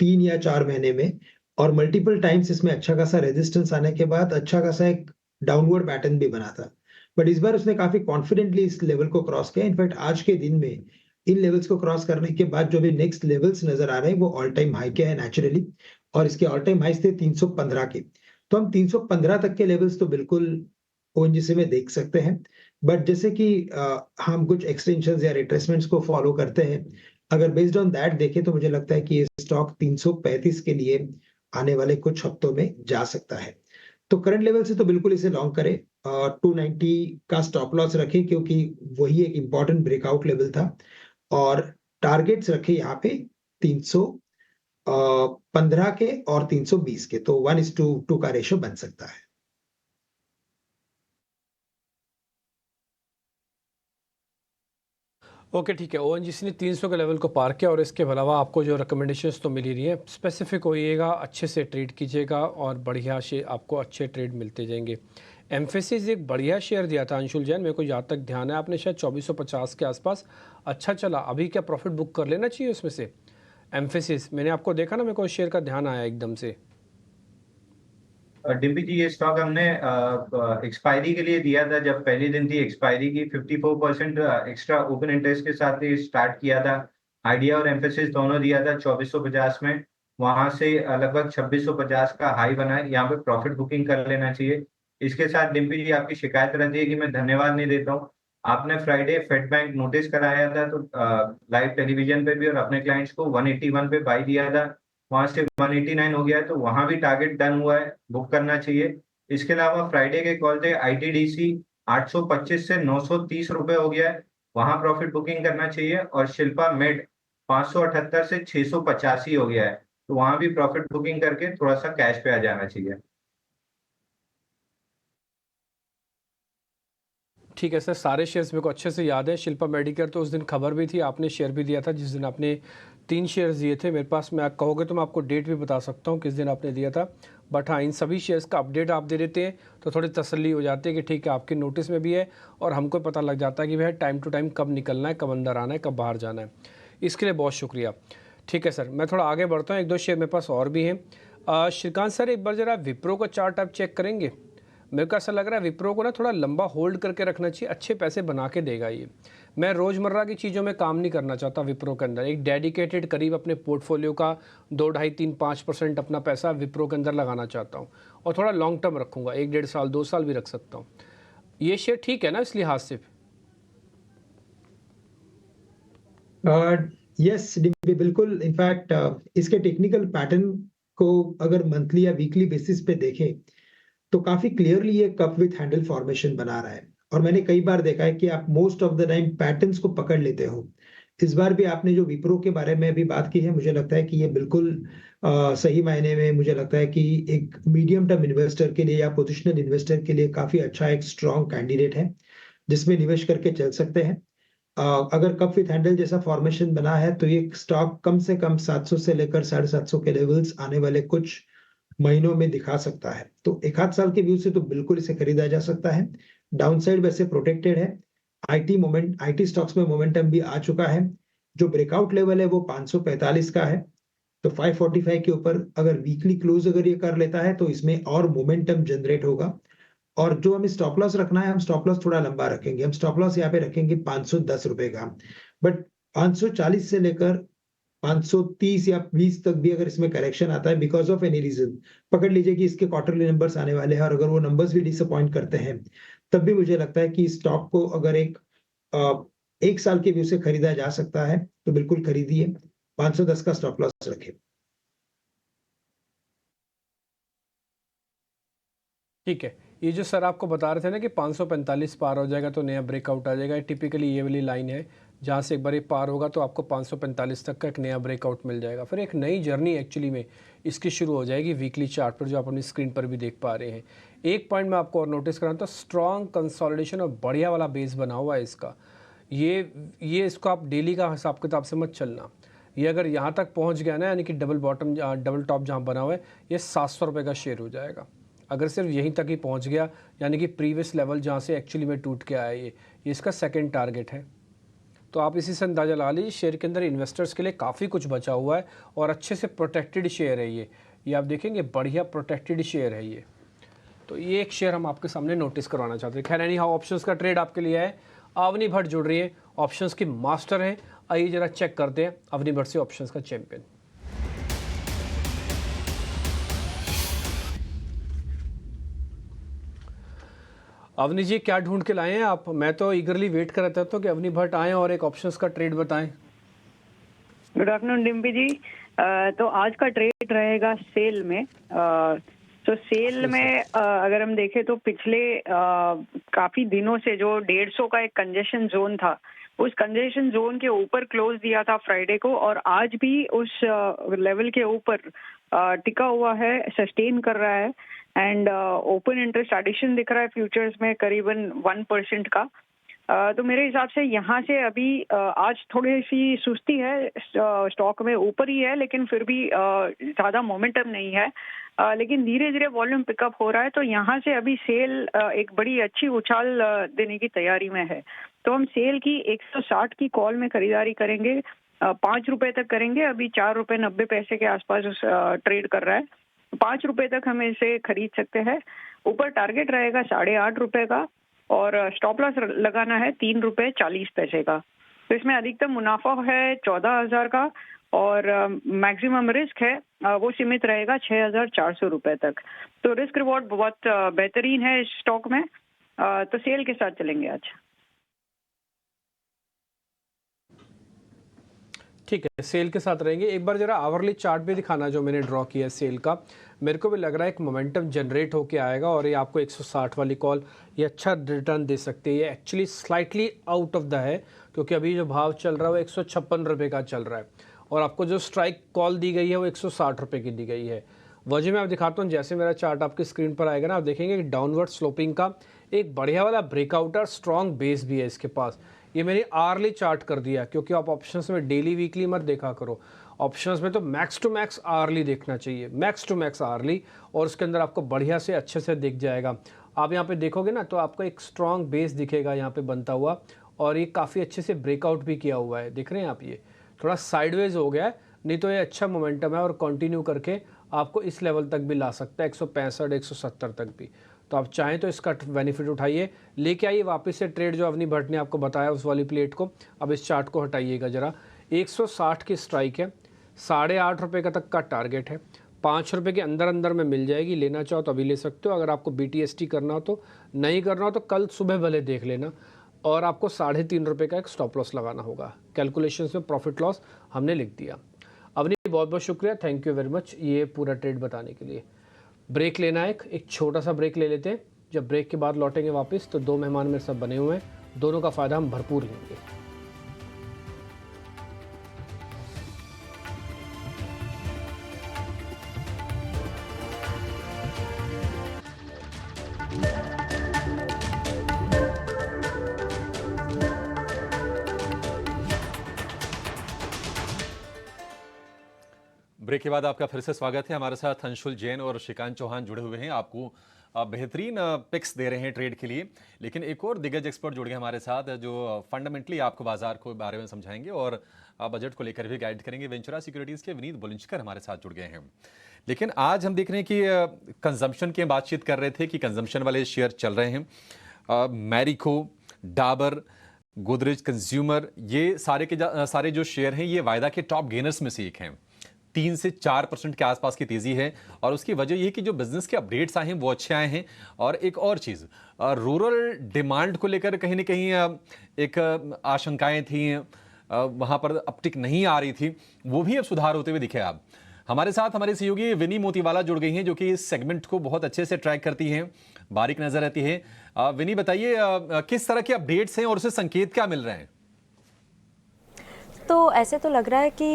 3 या 4 महीने में, और मल्टीपल टाइम्स इसमें अच्छा खासा रेजिस्टेंस आने के बाद अच्छा खासा एक डाउनवर्ड पैटर्न भी बना था। बट इस बार उसने काफी कॉन्फिडेंटली इस लेवल को क्रॉस किया। इनफैक्ट आज के दिन में इन लेवल्स को क्रॉस करने के बाद जो भी नेक्स्ट लेवल्स नजर आ रहे हैं वो ऑल टाइम हाई के हैं नेचुरली, और इसके ऑल टाइम हाई थे 315 के। तो हम 315 तक के लेवल्स तो बिल्कुल ओएनजीसी में देख सकते हैं। बट जैसे कि हम कुछ एक्सटेंशंस या रिट्रेसमेंट्स को फॉलो करते हैं, अगर बेस्ड ऑन दैट देखें तो मुझे लगता है कि ये स्टॉक 335 के लिए आने वाले कुछ हफ्तों में जा सकता है। तो करंट लेवल से तो बिल्कुल इसे लॉन्ग करें, 290 का स्टॉप लॉस रखें क्योंकि वही एक इंपॉर्टेंट ब्रेकआउट लेवल था, और टारगेट्स रखे यहाँ पे 315 के और 320 के, तो 1:2 का रेशो बन सकता है। ओके ठीक है, ओएनजीसी ने 300 के लेवल को पार किया, और इसके अलावा आपको जो रिकमेंडेशंस तो मिल ही रही है। स्पेसिफिक होइएगा, अच्छे से ट्रेड कीजिएगा और बढ़िया शेयर आपको अच्छे ट्रेड मिलते जाएंगे। एम्फेसिस एक बढ़िया शेयर दिया था अंशुल जैन, मेरे को यहाँ तक ध्यान है आपने शायद 2450 के आसपास अच्छा चला। अभी क्या प्रॉफिट बुक कर लेना चाहिए उसमें से? एम्फेसिस मैंने आपको देखा ना, मेरे को शेयर का ध्यान आया एकदम से। डिम्पी जी, ये स्टॉक हमने एक्सपायरी के लिए दिया था। जब पहली दिन थी एक्सपायरी की, 54% एक्स्ट्रा ओपन इंटरेस्ट के साथ ही स्टार्ट किया था। आइडिया और एम्फेसिस दोनों दिया था 2450 में। वहां से लगभग 2650 का हाई बना है। यहाँ पे प्रॉफिट बुकिंग कर लेना चाहिए। इसके साथ डिम्पी जी, आपकी शिकायत रहती है कि मैं धन्यवाद नहीं देता हूँ। आपने फ्राइडे फेड बैंक नोटिस कराया था तो लाइव टेलीविजन पे भी, और अपने क्लाइंट्स को 181 पे बाई दिया था। वहां से 189 हो गया है, तो वहां भी टारगेट डन हुआ है, बुक करना चाहिए। इसके अलावा फ्राइडे के कॉल थे आईटीडीसी 825 से 930 रुपए हो गया है, वहां प्रॉफिट बुकिंग करना चाहिए। और शिल्पा मेड 578 से 685 हो गया है, तो वहां भी प्रॉफिट बुकिंग करके थोड़ा सा कैश पे आ जाना चाहिए। ठीक है सर, सारे शेयर्स मेरे को अच्छे से याद है। शिल्पा मेडिकेयर तो उस दिन खबर भी थी, आपने शेयर भी दिया था जिस दिन आपने 3 शेयर्स दिए थे मेरे पास। मैं आप कहोगे तो मैं आपको डेट भी बता सकता हूँ किस दिन आपने दिया था। बट हाँ, इन सभी शेयर्स का अपडेट आप दे देते हैं तो थोड़ी तसल्ली हो जाती है कि ठीक है आपके नोटिस में भी है, और हमको पता लग जाता है कि भाई टाइम टू टाइम कब निकलना है, कब अंदर आना है, कब बाहर जाना है। इसके लिए बहुत शुक्रिया। ठीक है सर, मैं थोड़ा आगे बढ़ता हूँ, 1-2 शेयर मेरे पास और भी हैं। श्रीकांत सर, एक बार ज़रा विप्रो का चार्ट आप चेक करेंगे? मेरे को ऐसा लग रहा है विप्रो को ना थोड़ा लंबा होल्ड करके रखना चाहिए, अच्छे पैसे बना के देगा ये। मैं रोज़मर्रा की चीज़ों में काम नहीं करना चाहता विप्रो के अंदर। एक डेडिकेटेड करीब अपने पोर्टफोलियो का 2, 2.5, 3, 5% अपना पैसा विप्रो के अंदर लगाना चाहता हूँ, और थोड़ा लॉन्ग टर्म रखूँगा, 1-1.5 साल 2 साल भी रख सकता हूँ। ये शेयर ठीक है ना इस लिहाज से? यस डिम्पी, बिल्कुल। इनफैक्ट इसके टेक्निकल पैटर्न को अगर मंथली या वीकली बेसिस पे देखें तो काफी क्लियरली ये कप विथ हैंडल फॉर्मेशन बना रहा है, और मैंने कई बार देखा है कि आप most of the time patterns को पकड़ लेते हो। इस बार भी आपने जो विप्रो के बारे में भी बात की है, मुझे लगता है कि ये बिल्कुल सही मायने में मुझे लगता है कि एक मीडियम टर्म इन्वेस्टर के लिए या पोजिशनल इन्वेस्टर के लिए काफी अच्छा एक स्ट्रॉन्ग कैंडिडेट है जिसमें निवेश करके चल सकते हैं। अगर कप विथ हैंडल जैसा फॉर्मेशन बना है तो ये स्टॉक कम से कम 700 से लेकर 750 के लेवल्स आने वाले कुछ महीनों में दिखा सकता है। तो 1-8 साल के व्यू से तो बिल्कुल इसे खरीदा जा सकता है। डाउनसाइड वैसे प्रोटेक्टेड है। आईटी स्टॉक्स में मोमेंटम भी आ चुका है। जो ब्रेकआउट लेवल है वो 545 का है, तो 545 के ऊपर अगर वीकली क्लोज अगर ये कर लेता है तो इसमें और मोमेंटम जनरेट होगा। और जो हमें स्टॉप लॉस रखना है, हम स्टॉप लॉस थोड़ा लंबा रखेंगे। हम स्टॉप लॉस यहाँ पे रखेंगे 510 रुपए का, बट 540 से लेकर 530 या 20 तक भी अगर इसमें करेक्शन आता है बिकॉज ऑफ एनी रीजन, पकड़ लीजिए कि इसके क्वार्टरली नंबर्स आने वाले हैं और अगर वो नंबर्स भी डिसअपॉइंट करते हैं, तब भी मुझे लगता है कि स्टॉक को अगर एक 1 साल के व्यू से खरीदा जा सकता है, तो बिल्कुल खरीदिए। 510 का स्टॉप लॉस रखें। ठीक है, ये जो सर आपको बता रहे थे ना कि 545 पार हो जाएगा तो नया ब्रेकआउट आ जाएगा, टिपिकली ये वाली लाइन है जहाँ से एक बार ये पार होगा तो आपको 545 तक का एक नया ब्रेकआउट मिल जाएगा। फिर एक नई जर्नी एक्चुअली में इसकी शुरू हो जाएगी वीकली चार्ट पर, जो आप अपनी स्क्रीन पर भी देख पा रहे हैं। एक पॉइंट मैं आपको और नोटिस कराऊँ तो स्ट्रॉन्ग कंसोलिडेशन और बढ़िया वाला बेस बना हुआ है इसका। ये इसको आप डेली का हिसाब किताब से मत चलना। ये अगर यहाँ तक पहुँच गया ना, यानी कि डबल बॉटम डबल टॉप जहाँ बना हुआ है, ये 700 रुपये का शेयर हो जाएगा। अगर सिर्फ यहीं तक ही पहुंच गया, यानी कि प्रीवियस लेवल जहां से एक्चुअली में टूट के आया, ये इसका सेकंड टारगेट है। तो आप इसी से अंदाज़ा लगा लीजिए शेयर के अंदर इन्वेस्टर्स के लिए काफ़ी कुछ बचा हुआ है और अच्छे से प्रोटेक्टेड शेयर है ये आप देखेंगे बढ़िया प्रोटेक्टेड शेयर है ये। तो ये एक शेयर हम आपके सामने नोटिस करवाना चाहते हैं। खैर एनी हाउ, ऑप्शंस का ट्रेड आपके लिए है। अवनी भट्ट जुड़ रही है, ऑप्शंस की मास्टर है। आइए जरा चेक करते हैं अवनी भट्ट से ऑप्शंस का चैंपियन। अवनी जी क्या ढूंढ के लाए हैं आप? मैं तो ईगरली वेट कर रहा था कि अवनी भट्ट आए और एक ऑप्शंस का ट्रेड बताएं। गुड आफ्टरनून डिम्पी जी। तो आज का ट्रेड रहेगा सेल में। तो सेल में अगर हम देखें तो पिछले काफी दिनों से जो 150 का एक कंजेशन जोन था, उस कंजेशन जोन के ऊपर क्लोज दिया था फ्राइडे को, और आज भी उस लेवल के ऊपर टिका हुआ है, सस्टेन कर रहा है। एंड ओपन इंटरेस्ट एडिशन दिख रहा है फ्यूचर्स में करीबन 1% का। तो मेरे हिसाब से यहाँ से अभी आज थोड़ी सी सुस्ती है स्टॉक में, ऊपर ही है लेकिन फिर भी ज़्यादा मोमेंटम नहीं है, लेकिन धीरे धीरे वॉल्यूम पिकअप हो रहा है। तो यहाँ से अभी सेल एक बड़ी अच्छी उछाल देने की तैयारी में है। तो हम सेल की 160 की कॉल में खरीदारी करेंगे, 5 रुपए तक करेंगे। अभी 4 रुपए 90 पैसे के आसपास ट्रेड कर रहा है, 5 रुपए तक हम इसे खरीद सकते हैं। ऊपर टारगेट रहेगा 8.5 रुपए का, और स्टॉप लॉस लगाना है 3 रुपए 40 पैसे का। तो इसमें अधिकतम मुनाफा है 14,000 का, और मैक्सिमम रिस्क है वो सीमित रहेगा 6,400 रुपए तक। तो रिस्क रिवॉर्ड बहुत बेहतरीन है इस स्टॉक में। तो सेल के साथ चलेंगे आज। ठीक है, सेल के साथ रहेंगे। एक बार जरा आवरली चार्ट भी दिखाना जो मैंने ड्रॉ किया है सेल का। मेरे को भी लग रहा है एक मोमेंटम जनरेट होके आएगा और ये आपको 160 वाली कॉल ये अच्छा रिटर्न दे सकती है। ये actually slightly out of the है, क्योंकि अभी जो भाव चल रहा है वो 156 रुपये का चल रहा है, और आपको जो स्ट्राइक कॉल दी गई है वो 160 रुपये की दी गई है। वजह मैं आप दिखाता हूँ, जैसे मेरा चार्ट आपकी स्क्रीन पर आएगा ना, आप देखेंगे कि डाउनवर्ड स्लोपिंग का एक बढ़िया वाला ब्रेकआउट और स्ट्रॉन्ग बेस भी है इसके पास। ये मैंने आर्ली चार्ट कर दिया, क्योंकि आप ऑप्शंस में डेली वीकली मत देखा करो। ऑप्शंस में तो मैक्स टू मैक्स आर्ली देखना चाहिए, मैक्स टू मैक्स आर्ली, और उसके अंदर आपको बढ़िया से अच्छे से दिख जाएगा। आप यहाँ पे देखोगे ना तो आपको एक स्ट्रॉन्ग बेस दिखेगा यहाँ पे बनता हुआ, और ये काफ़ी अच्छे से ब्रेकआउट भी किया हुआ है। देख रहे हैं आप, ये थोड़ा साइडवेज हो गया है, नहीं तो ये अच्छा मोमेंटम है और कंटिन्यू करके आपको इस लेवल तक भी ला सकता है, 165 170 तक भी। तो आप चाहें तो इसका बेनिफिट उठाइए, लेके आइए वापस से ट्रेड जो अवनी भट्ट ने आपको बताया उस वाली प्लेट को। अब इस चार्ट को हटाइएगा जरा। 160 की स्ट्राइक है, 8.5 रुपये का तक का टारगेट है, 5 रुपये के अंदर अंदर में मिल जाएगी। लेना चाहो तो अभी ले सकते हो, अगर आपको BTST करना हो तो, नहीं करना हो तो कल सुबह भले देख लेना। और आपको 3.5 रुपये का एक स्टॉप लॉस लगाना होगा। कैलकुलेशंस में प्रॉफिट लॉस हमने लिख दिया। अवनी बहुत बहुत शुक्रिया, थैंक यू वेरी मच ये पूरा ट्रेड बताने के लिए। ब्रेक लेना है, एक छोटा सा ब्रेक ले लेते हैं। जब ब्रेक के बाद लौटेंगे वापस तो 2 मेहमान मेरे साथ बने हुए हैं, दोनों का फ़ायदा हम भरपूर लेंगे। ब्रेक के बाद आपका फिर से स्वागत है। हमारे साथ अंशुल जैन और श्रीकांत चौहान जुड़े हुए हैं, आपको बेहतरीन पिक्स दे रहे हैं ट्रेड के लिए। लेकिन एक और दिग्गज एक्सपर्ट जुड़ गए हमारे साथ, जो फंडामेंटली आपको बाजार को बारे में समझाएंगे और बजट को लेकर भी गाइड करेंगे। वेंचुरा सिक्योरिटीज़ के विनीत बुलंजकर हमारे साथ जुड़ गए हैं। लेकिन आज हम देख रहे हैं कि कंजम्पशन की बातचीत कर रहे थे कि कंजम्पशन वाले शेयर चल रहे हैं। मैरिको, डाबर, गोदरेज कंज्यूमर, ये सारे के सारे जो शेयर हैं ये वायदा के टॉप गेनर्स में से एक हैं। 3 से 4% के आसपास की तेजी है और उसकी वजह ये कि जो बिजनेस के अपडेट्स आए हैं वो अच्छे आए हैं। और एक और चीज़, रूरल डिमांड को लेकर कहीं ना कहीं एक आशंकाएं थी, वहाँ पर अपटिक नहीं आ रही थी, वो भी अब सुधार होते हुए दिखे। आप हमारे साथ हमारे सहयोगी विनी मोतीवाला जुड़ गई हैं, जो कि इस सेगमेंट को बहुत अच्छे से ट्रैक करती हैं, बारीक नजर रहती है। विनी, बताइए किस तरह के अपडेट्स हैं और उसे संकेत क्या मिल रहे हैं? तो ऐसे तो लग रहा है कि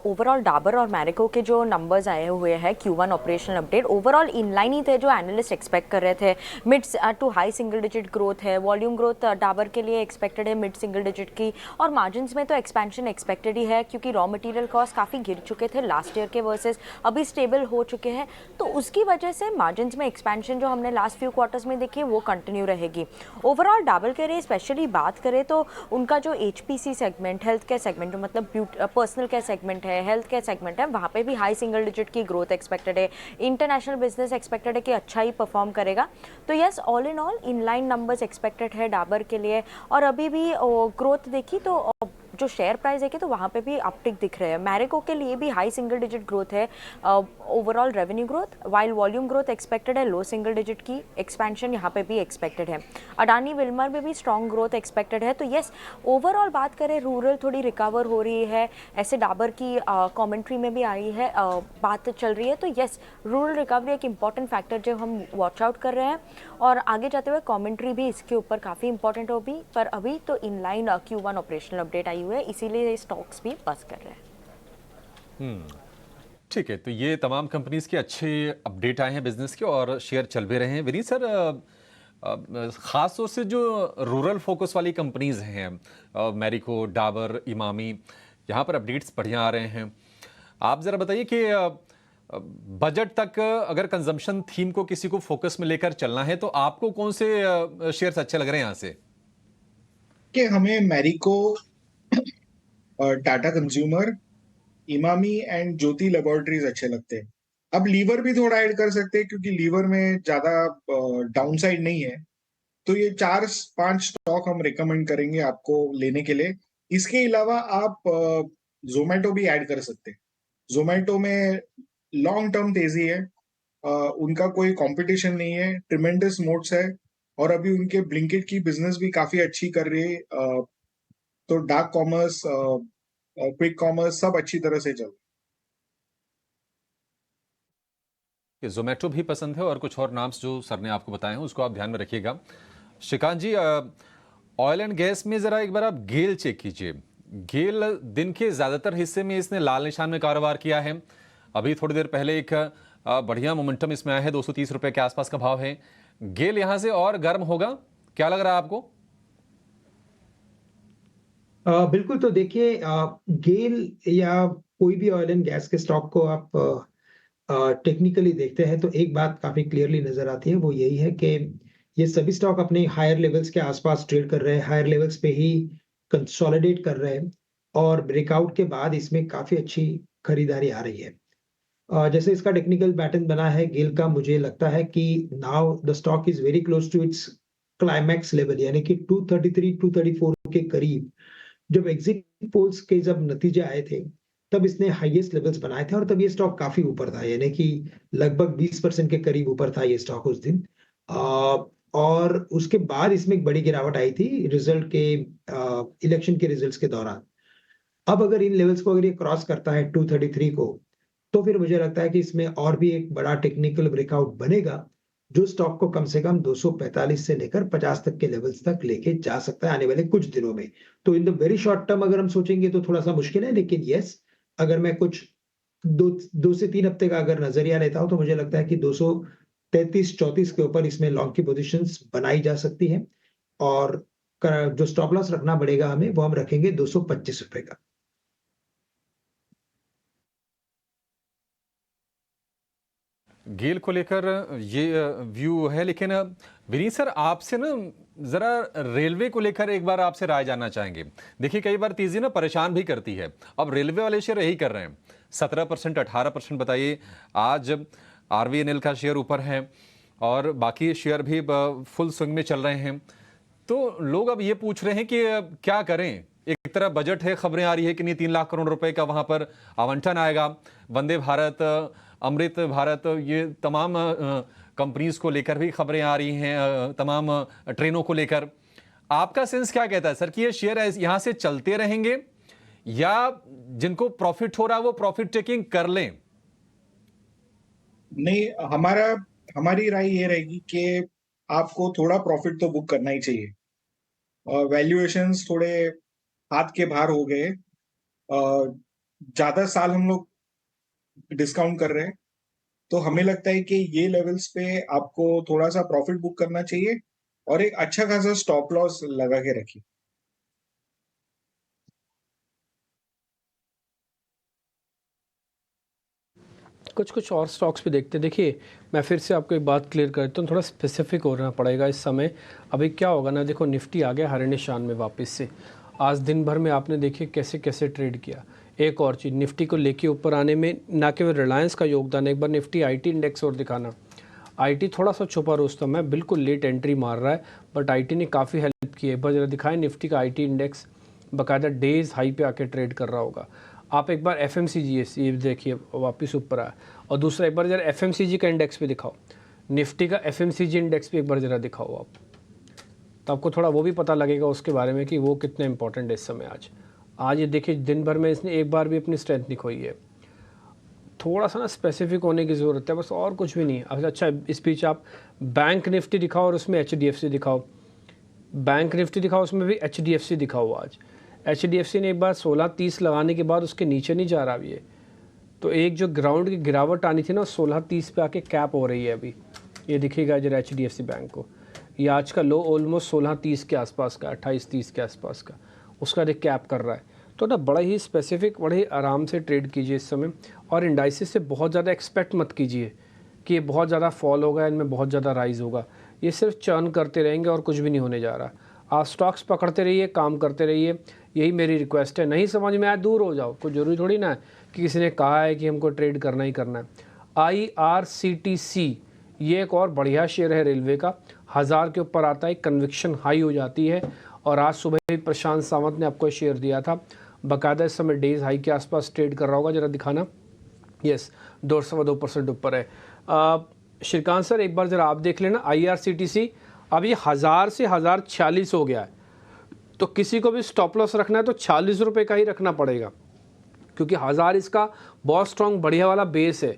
ओवरऑल डाबर और मैरिको के जो नंबर्स आए हुए हैं Q1 operational update overall inline ही थे जो एनालिस्ट एक्सपेक्ट कर रहे थे। Mid to high single digit growth है, वॉल्यूम ग्रोथ डाबर के लिए एक्सपेक्टेड है मिड सिंगल डिजिट की, और मार्जिन्स में तो एक्सपेंशन एक्सपेक्टेड ही है क्योंकि रॉ मटेरियल कॉस्ट काफ़ी गिर चुके थे लास्ट ईयर के वर्सेस, अभी स्टेबल हो चुके हैं। तो उसकी वजह से मार्जिन्स में एक्सपेंशन जो हमने लास्ट फ्यू क्वार्टर्स में देखी वो कंटिन्यू रहेगी। ओवरऑल डाबर के लिए स्पेशली बात करें तो उनका जो HPC segment, health care segment, मतलब पर्सनल केयर सेगमेंट है, हेल्थ केयर सेगमेंट है, वहाँ पे भी हाई सिंगल डिजिट की ग्रोथ एक्सपेक्टेड है। इंटरनेशनल बिजनेस एक्सपेक्टेड है कि अच्छा ही परफॉर्म करेगा। तो yes, all in all inline numbers expected है डाबर के लिए। और अभी भी ग्रोथ देखी तो जो शेयर प्राइस है कि तो वहाँ पे भी अपटिक दिख रहे हैं। मैरिको के लिए भी हाई सिंगल डिजिट ग्रोथ है, overall revenue growth, while volume growth expected है लो सिंगल डिजिट की, एक्सपेंशन यहाँ पे भी एक्सपेक्टेड है। अडानी विल्मर में भी स्ट्रॉन्ग ग्रोथ एक्सपेक्टेड है। तो यस, ओवरऑल बात करें रूरल थोड़ी रिकवर हो रही है, ऐसे डाबर की कमेंट्री में भी आई है, बात चल रही है। तो यस, रूरल रिकवरी एक इंपॉर्टेंट फैक्टर जो हम वॉच आउट कर रहे हैं और आगे जाते हुए कमेंट्री भी इसके ऊपर काफ़ी इंपॉर्टेंट होगी। पर अभी तो इनलाइन Q1 ऑपरेशनल अपडेट आई हुई है, इसीलिए स्टॉक्स भी बस कर रहे हैं। ठीक है, तो ये तमाम कंपनीज के अच्छे अपडेट आए हैं बिजनेस के और शेयर चल भी रहे हैं। विनीत सर, खास तौर से जो रूरल फोकस वाली कंपनीज हैं, मैरिको, डाबर, इमामी, यहाँ पर अपडेट्स बढ़िया आ रहे हैं। आप जरा बताइए कि बजट तक अगर कंजम्पशन थीम को किसी को फोकस में लेकर चलना है तो आपको कौन से शेयर्स अच्छे लग रहे हैं यहाँ से? कि हमें Marico, Tata consumer, Emami and Jyoti laboratories अच्छे लगते हैं। अब लीवर भी थोड़ा ऐड कर सकते हैं क्योंकि लीवर में ज्यादा डाउनसाइड नहीं है। तो ये 4-5 स्टॉक हम रिकमेंड करेंगे आपको लेने के लिए। इसके अलावा आप जोमेटो भी ऐड कर सकते हैं। जोमेटो में लॉन्ग टर्म तेजी है, उनका कोई कंपटीशन नहीं है, ट्रिमेंडस मोड्स है और अभी उनके ब्लिंकिट की बिजनेस भी काफी अच्छी कर रही है। तो डार्क कॉमर्स, क्विक कॉमर्स सब अच्छी तरह से चल। जोमेटो भी पसंद है और कुछ और नाम जो सर ने आपको बताए हैं उसको आप ध्यान में रखिएगा। श्रीकांत जी, ऑयल एंड गैस में जरा एक बार आप गेल चेक कीजिए। गेल दिन के ज्यादातर हिस्से में इसने लाल निशान में कारोबार किया है। अभी थोड़ी देर पहले एक बढ़िया मोमेंटम इसमें आया है, 230 रुपए के आसपास का भाव है। गेल यहां से और गर्म होगा, क्या लग रहा है आपको? बिल्कुल। तो देखिए, गेल या कोई भी ऑयल एंड गैस के स्टॉक को आप टेक्निकली देखते हैं तो एक बात काफी क्लियरली नजर आती है, वो यही है कि ये सभी स्टॉक अपने हायर लेवल्स के आसपास ट्रेड कर रहे हैं, हायर लेवल्स पे ही कंसोलिडेट कर रहे हैं और ब्रेकआउट के बाद इसमें काफी अच्छी खरीदारी आ रही है। जैसे इसका टेक्निकल पैटर्न बना है गेल का, मुझे लगता है कि now the stock is very close to its climax level, यानी कि 233-234 के करीब जब एग्जिट पोल्स के जब नतीजे आए थे तब इसने हाईएस्ट लेवल्स बनाए थे और तब ये स्टॉक काफी ऊपर था, यानी कि लगभग 20% के करीब ऊपर था ये स्टॉक उस दिन। और उसके बाद इसमें एक बड़ी गिरावट आई थी रिजल्ट के, इलेक्शन के रिजल्ट्स के दौरान। अब अगर इन लेवल्स को अगर ये क्रॉस करता है 233 को, तो फिर मुझे लगता है कि इसमें और भी एक बड़ा टेक्निकल ब्रेकआउट बनेगा जो स्टॉक को कम से कम 245 से लेकर 50 तक के लेवल्स तक लेके जा सकता है आने वाले कुछ दिनों में। तो in the very short term अगर हम सोचेंगे तो थोड़ा सा मुश्किल है, लेकिन यस, अगर मैं कुछ 2 से 3 हफ्ते का अगर नजरिया लेता हूं तो मुझे लगता है कि 233-34 के ऊपर इसमें लॉन्ग की पोजीशंस बनाई जा सकती है और जो स्टॉप लॉस रखना पड़ेगा हमें, वो हम रखेंगे 225 रुपए का। गेल को लेकर ये व्यू है, लेकिन विनीत सर आपसे ना जरा रेलवे को लेकर एक बार आपसे राय जानना चाहेंगे। देखिए, कई बार तेजी ना परेशान भी करती है, अब रेलवे वाले शेयर यही कर रहे हैं, 17%, 18% बताइए। आज RVNL का शेयर ऊपर है और बाकी शेयर भी फुल स्विंग में चल रहे हैं। तो लोग अब ये पूछ रहे हैं कि क्या करें, एक एक तरफ बजट है, खबरें आ रही है कि नहीं 3 लाख करोड़ रुपए का वहां पर आवंटन आएगा। वंदे भारत, अमृत भारत, ये तमाम कंपनीज को लेकर भी खबरें आ रही हैं, तमाम ट्रेनों को लेकर। आपका सेंस क्या कहता है सर कि ये शेयर यहां से चलते रहेंगे या जिनको प्रॉफिट हो रहा है वो प्रॉफिट टेकिंग कर लें? नहीं, हमारी राय ये रहेगी कि आपको थोड़ा प्रॉफिट तो बुक करना ही चाहिए। और वैल्यूएशंस थोड़े हाथ के बाहर हो गए। ज्यादा साल हम लोग डिस्काउंट कर रहे हैं, तो हमें लगता है कि ये लेवल्स पे आपको थोड़ा सा प्रॉफिट बुक करना चाहिए और एक अच्छा खासा स्टॉप लॉस लगा के रखिए। कुछ और स्टॉक्स भी देखते हैं। देखिए, मैं फिर से आपको एक बात क्लियर करता हूँ, थोड़ा स्पेसिफिक होना पड़ेगा इस समय। अभी क्या होगा ना, देखो निफ्टी आ गया हरे निशान में वापस से। आज दिन भर में आपने देखिए कैसे कैसे ट्रेड किया। एक और चीज़, निफ्टी को लेके ऊपर आने में ना केवल रिलायंस का योगदान, एक बार निफ्टी आईटी इंडेक्स और दिखाना। आईटी थोड़ा सा छुपा रुस्तम है, बिल्कुल लेट एंट्री मार रहा है, बट आईटी ने काफ़ी हेल्प की है। एक बार जरा दिखाएं, निफ्टी का आईटी इंडेक्स बाकायदा डेज हाई पे आके ट्रेड कर रहा होगा। आप एक बार एफएमसीजी ये देखिए वापस ऊपर आया। और दूसरा एक बार जरा एफएमसीजी का इंडेक्स भी दिखाओ, निफ्टी का एफएमसीजी इंडेक्स भी एक बार जरा दिखाओ आप, तो आपको थोड़ा वो भी पता लगेगा उसके बारे में कि वो कितने इंपॉर्टेंट है इस समय। आज ये देखिए दिन भर में इसने एक बार भी अपनी स्ट्रेंथ नहीं खोई है। थोड़ा सा ना स्पेसिफिक होने की ज़रूरत है बस, और कुछ भी नहीं। अच्छा, इस बीच आप बैंक निफ्टी दिखाओ और उसमें HDFC दिखाओ, बैंक निफ्टी दिखाओ उसमें भी HDFC दिखाओ। आज HDFC ने एक बार 1630 लगाने के बाद उसके नीचे नहीं जा रहा अभी ये, तो एक जो ग्राउंड की गिरावट आनी थी ना 1630 पे आके कैप हो रही है अभी। ये दिखेगा जरा HDFC बैंक को, ये आज का लो ऑलमोस्ट 1630 के आसपास का, 2830 के आसपास का, उसका देख कैप कर रहा है। तो ना बड़ा ही स्पेसिफिक, बड़े ही आराम से ट्रेड कीजिए इस समय। और इंडाइसिस से बहुत ज़्यादा एक्सपेक्ट मत कीजिए कि ये बहुत ज़्यादा फॉल होगा, इनमें बहुत ज़्यादा राइज होगा। ये सिर्फ चर्न करते रहेंगे और कुछ भी नहीं होने जा रहा। आप स्टॉक्स पकड़ते रहिए, काम करते रहिए, यही मेरी रिक्वेस्ट है। नहीं समझ में आए दूर हो जाओ, कोई ज़रूरी थोड़ी ना है कि किसी ने कहा है कि हमको ट्रेड करना ही करना है। IRCTC ये एक और बढ़िया शेयर है रेलवे का, 1000 के ऊपर आता है, कन्विक्शन हाई हो जाती है। और आज सुबह भी प्रशांत सावंत ने आपको शेयर दिया था, बाकायदा इस समय डेज हाई के आसपास ट्रेड कर रहा होगा, जरा दिखाना। यस, 2.2% ऊपर है। श्रीकांत सर एक बार जरा आप देख लेना IRCTC, अब ये 1000 से 1046 हो गया है, तो किसी को भी स्टॉप लॉस रखना है तो 40 रुपये का ही रखना पड़ेगा, क्योंकि 1000 इसका बहुत स्ट्रॉन्ग बढ़िया वाला बेस है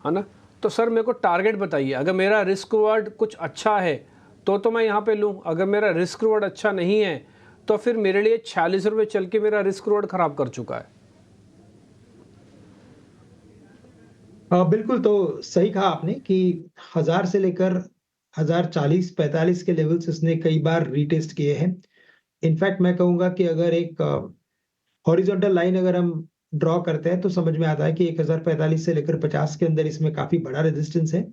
ना। तो सर मेरे को टारगेट बताइए, अगर मेरा रिस्क रिवॉर्ड कुछ अच्छा है तो मैं यहाँ पे लूँ, अगर मेरा रिस्क रिवॉर्ड अच्छा नहीं है तो फिर मेरे लिए 40 रुपये चल के मेरा रिस्क रिवॉर्ड ख़राब कर चुका है। बिल्कुल, तो सही कहा आपने कि 1000 से लेकर 1040-45 के लेवल्स इसने कई बार रीटेस्ट किए हैं। इनफैक्ट मैं कहूंगा कि अगर एक हॉरिजॉन्टल लाइन अगर हम ड्रॉ करते हैं तो समझ में आता है कि 1045 से लेकर 50 के अंदर इसमें काफी बड़ा रेजिस्टेंस है।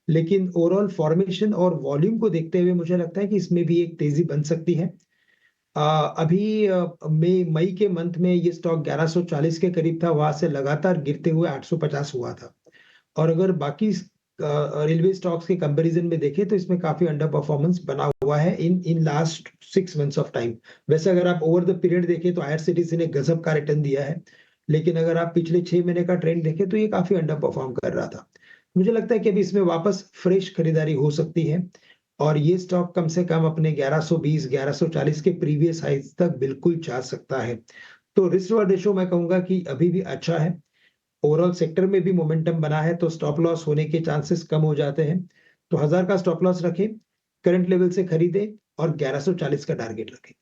लेकिन ओवरऑल फॉर्मेशन और वॉल्यूम को देखते हुए मुझे लगता है कि इसमें भी एक तेजी बन सकती है। अभी मई के मंथ में ये स्टॉक 1140 के करीब था, वहां से लगातार गिरते हुए 850 हुआ था। और अगर बाकी रेलवे स्टॉक्स के कंपैरिजन में देखें तो इसमें काफी अंडर परफॉर्मेंस बना हुआ है in last 6 months of time. वैसे अगर आप ओवर द पीरियड देखें तो IRCTC ने गजब का रिटर्न दिया है, लेकिन अगर आप पिछले 6 महीने का ट्रेंड देखें तो ये काफी अंडर परफॉर्म कर रहा था। मुझे लगता है कि अभी इसमें वापस फ्रेश खरीदारी हो सकती है और ये स्टॉक कम से कम अपने 1120-1140 के प्रीवियस हाइज तक बिल्कुल जा सकता है। तो रिस्क रिवॉर्ड रेशियो मैं कहूंगा कि अभी भी अच्छा है। ओवरऑल सेक्टर में भी मोमेंटम बना है तो स्टॉप लॉस होने के चांसेस कम हो जाते हैं। तो 1000 का स्टॉप लॉस रखें, करंट लेवल से खरीदे और 1140 का टारगेट रखें।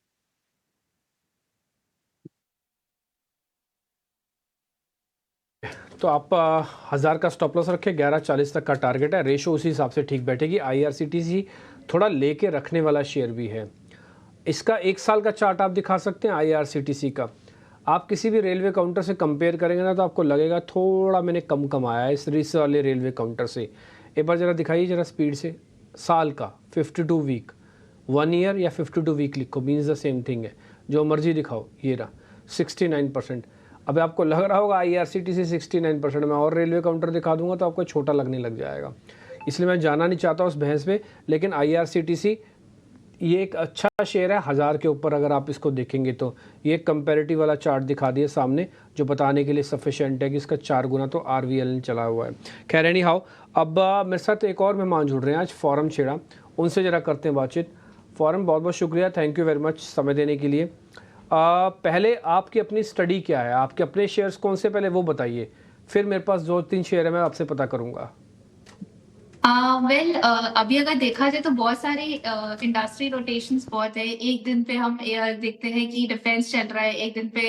तो आप 1000 का स्टॉप लॉस रखें, 1140 तक का टारगेट है, रेशो उसी हिसाब से ठीक बैठेगी। IRCTC थोड़ा लेके रखने वाला शेयर भी है। इसका 1 साल का चार्ट आप दिखा सकते हैं IRCTC का। आप किसी भी रेलवे काउंटर से कंपेयर करेंगे ना तो आपको लगेगा थोड़ा मैंने कम कमाया है इस वाले रेलवे काउंटर से। एक बार ज़रा दिखाइए जरा स्पीड से, साल का 52 वीक, 1 ईयर या 52 वीक लिखो, मीन्स द सेम थिंग है, जो मर्जी दिखाओ। ये रहा 69%। अब आपको लग रहा होगा IRCTC 69%, मैं और रेलवे काउंटर दिखा दूंगा तो आपको छोटा लगने लग जाएगा, इसलिए मैं जाना नहीं चाहता उस बहस पे। लेकिन IRCTC ये एक अच्छा शेयर है 1000 के ऊपर। अगर आप इसको देखेंगे तो ये एक कंपैरेटिव वाला चार्ट दिखा दिया सामने, जो बताने के लिए सफिशिएंट है कि इसका 4 गुना तो RVL ने चला हुआ है। खैर एनी हाउ, अब मेरे साथ एक और मेहमान जुड़ रहे हैं आज, फॉरम छेड़ा, उनसे ज़रा करते हैं बातचीत। फॉरम, बहुत बहुत शुक्रिया, थैंक यू वेरी मच समय देने के लिए। पहले आपकी अपनी स्टडी क्या है, आपके अपने शेयर्स कौन से, पहले वो बताइए, फिर मेरे पास 2-3 शेयर है, मैं आपसे पता करूँगा। अभी अगर देखा जाए तो बहुत सारे इंडस्ट्री रोटेशंस बहुत है। एक दिन पे हम देखते हैं कि डिफेंस चल रहा है, एक दिन पे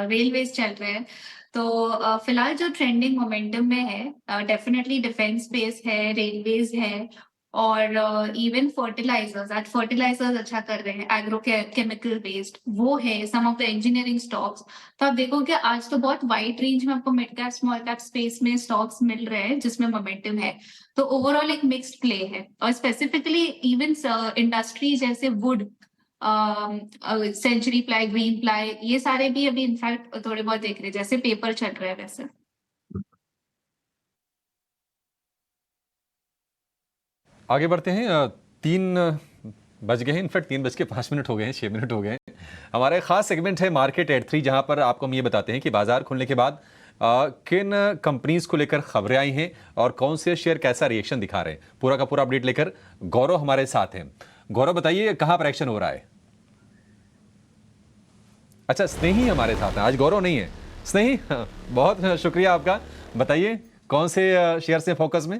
रेलवेज चल रहे हैं। तो फिलहाल जो ट्रेंडिंग मोमेंटम में है, डेफिनेटली डिफेंस स्पेस है, रेलवेज है, और इवन फर्टिलाइजर्स, आज फर्टिलाइजर्स अच्छा कर रहे हैं, एग्रो केमिकल बेस्ड वो है, सम ऑफ द इंजीनियरिंग स्टॉक्स। तो आप देखोगे आज तो बहुत वाइड रेंज में आपको mid cap small cap space में स्टॉक्स मिल रहे हैं जिसमें मोमेंटम है। तो ओवरऑल एक मिक्स्ड प्ले है, और स्पेसिफिकली इवन इंडस्ट्री जैसे wood, Century Ply, Green Ply, ये सारे भी अभी इनफैक्ट थोड़े बहुत देख रहे हैं, जैसे पेपर चल रहा है वैसे। आगे बढ़ते हैं। 3 बज गए हैं, इनफैक्ट 3:05 हो गए हैं, 6 मिनट हो गए हैं। हमारा एक खास सेगमेंट है मार्केट एट 3, जहां पर आपको हम ये बताते हैं कि बाजार खुलने के बाद किन कंपनीज को लेकर खबरें आई हैं और कौन से शेयर कैसा रिएक्शन दिखा रहे हैं। पूरा का पूरा अपडेट लेकर गौरव हमारे साथ हैं। गौरव, बताइए कहां पर एक्शन हो रहा है? अच्छा, स्नेही हमारे साथ है, आज गौरव नहीं है, स्नेही। बहुत शुक्रिया आपका। बताइए कौन से शेयर से फोकस में?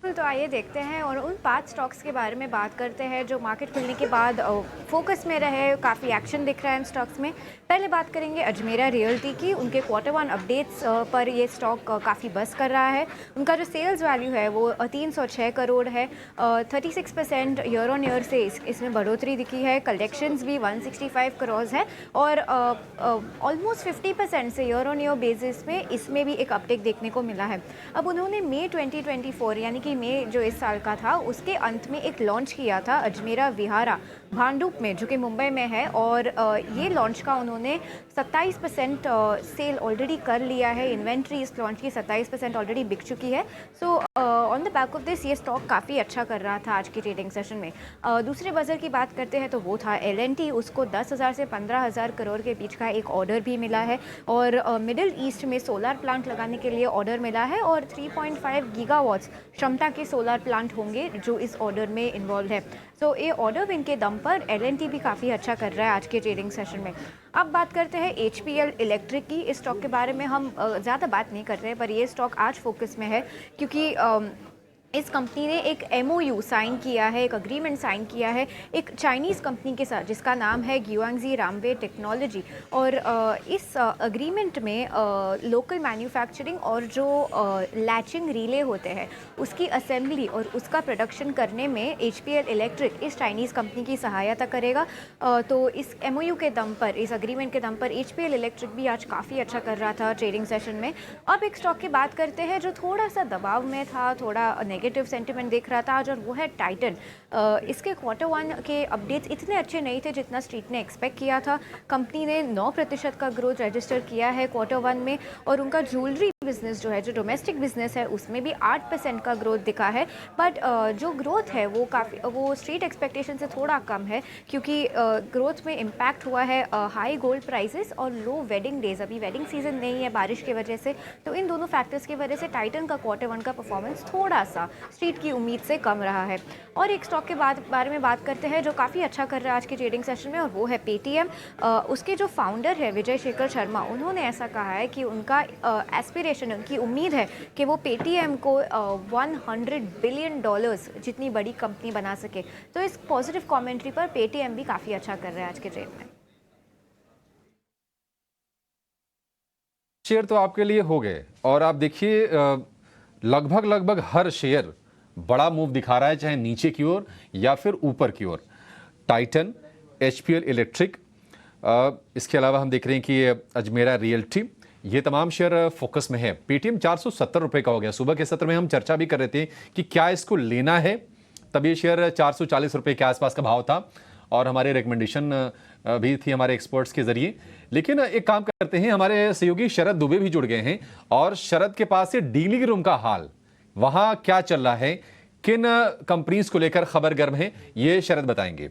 तो आइए देखते हैं और उन 5 स्टॉक्स के बारे में बात करते हैं जो मार्केट खुलने के बाद फोकस में रहे, काफ़ी एक्शन दिख रहा है इन स्टॉक्स में। पहले बात करेंगे अजमेरा रियल्टी की। उनके Q1 अपडेट्स पर ये स्टॉक काफ़ी बस कर रहा है। उनका जो सेल्स वैल्यू है वो 306 करोड़ है, 36% ईयर ऑन ईयर से इसमें बढ़ोतरी दिखी है। कलेक्शंस भी 165 करोड़ है और ऑलमोस्ट 50% से ईयर ऑन ईयर बेसिस में इसमें भी एक अपटेक देखने को मिला है। अब उन्होंने मई 2024 यानी कि मई जो इस साल का था उसके अंत में एक लॉन्च किया था अजमेरा विहारा भांडुप में, जो कि मुंबई में है, और ये लॉन्च का उन्होंने 27% सेल ऑलरेडी कर लिया है। इन्वेंट्री इस लॉन्च की 27% ऑलरेडी बिक चुकी है। So on the back of this ये स्टॉक काफ़ी अच्छा कर रहा था आज की ट्रेडिंग सेशन में। दूसरे बजर की बात करते हैं तो वो था L&T। उसको 10,000 से 15,000 करोड़ के बीच का एक ऑर्डर भी मिला है, और मिडिल ईस्ट में सोलर प्लांट लगाने के लिए ऑर्डर मिला है, और 3.5 गीगावाट्स क्षमता के सोलर प्लांट होंगे जो इस ऑर्डर में इन्वॉल्व है। तो ये ऑर्डर विन के दम पर L&T भी काफ़ी अच्छा कर रहा है आज के ट्रेडिंग सेशन में। अब बात करते हैं HPL इलेक्ट्रिक की। इस स्टॉक के बारे में हम ज़्यादा बात नहीं कर रहे हैं, पर ये स्टॉक आज फोकस में है क्योंकि इस कंपनी ने एक MOU साइन किया है, एक अग्रीमेंट साइन किया है एक चाइनीज़ कंपनी के साथ जिसका नाम है ग्युआंगजी रामवे टेक्नोलॉजी। और इस अग्रीमेंट में लोकल मैन्युफैक्चरिंग और जो लैचिंग रिले होते हैं उसकी असेंबली और उसका प्रोडक्शन करने में HPL इलेक्ट्रिक इस चाइनीज़ कंपनी की सहायता करेगा। तो इस MOU के दम पर, इस अग्रीमेंट के दम पर HPL इलेक्ट्रिक भी आज काफ़ी अच्छा कर रहा था ट्रेडिंग सेशन में। अब एक स्टॉक की बात करते हैं जो थोड़ा सा दबाव में था, थोड़ा नेगेटिव सेंटिमेंट देख रहा था आज, और वो है टाइटन। इसके Q1 के अपडेट्स इतने अच्छे नहीं थे जितना स्ट्रीट ने एक्सपेक्ट किया था। कंपनी ने 9% का ग्रोथ रजिस्टर किया है Q1 में, और उनका ज्वेलरी बिजनेस जो है, जो डोमेस्टिक बिजनेस है, उसमें भी 8% का ग्रोथ दिखा है। बट जो ग्रोथ है वो स्ट्रीट एक्सपेक्टेशन से थोड़ा कम है, क्योंकि ग्रोथ में इम्पैक्ट हुआ है हाई गोल्ड प्राइसेस और लो वेडिंग डेज। अभी वेडिंग सीजन नहीं है बारिश की वजह से, तो इन दोनों फैक्टर्स की वजह से टाइटन का Q1 का परफॉर्मेंस थोड़ा सा स्ट्रीट की उम्मीद से कम रहा है। और एक स्टॉक के बारे में बात करते हैं जो काफ़ी अच्छा कर रहा है आज की ट्रेडिंग सेशन में, और वो है पेटीएम। उसके जो फाउंडर है विजय शेखर शर्मा, उन्होंने ऐसा कहा है कि उनका एस्पिरेशन, उनकी उम्मीद है कि वो पेटीएम को $100 बिलियन जितनी बड़ी कंपनी बना सके। तो इस पॉजिटिव कमेंट्री पर पेटीएम भी काफ़ी अच्छा कर रहा है आज के ट्रेड में। शेयर तो आपके लिए हो गए, और आप देखिए लगभग हर शेयर बड़ा मूव दिखा रहा है, चाहे नीचे की ओर या फिर ऊपर की ओर। टाइटन, HPL इलेक्ट्रिक, इसके अलावा हम देख रहे हैं कि अजमेरा रियल्टी, ये तमाम शेयर फोकस में है। पेटीएम 470 रुपये का हो गया। सुबह के सत्र में हम चर्चा भी कर रहे थे कि क्या इसको लेना है, तब ये शेयर 440 रुपये के आसपास का भाव था, और हमारे रिकमेंडेशन भी थी हमारे एक्सपर्ट्स के जरिए। लेकिन एक काम करते हैं, हमारे सहयोगी शरद दुबे भी जुड़ गए हैं, और शरद के पास से डीलिंग रूम का हाल, वहां क्या चल रहा है, किन कंपनीज को लेकर खबर गर्म है, ये शरद बताएंगे।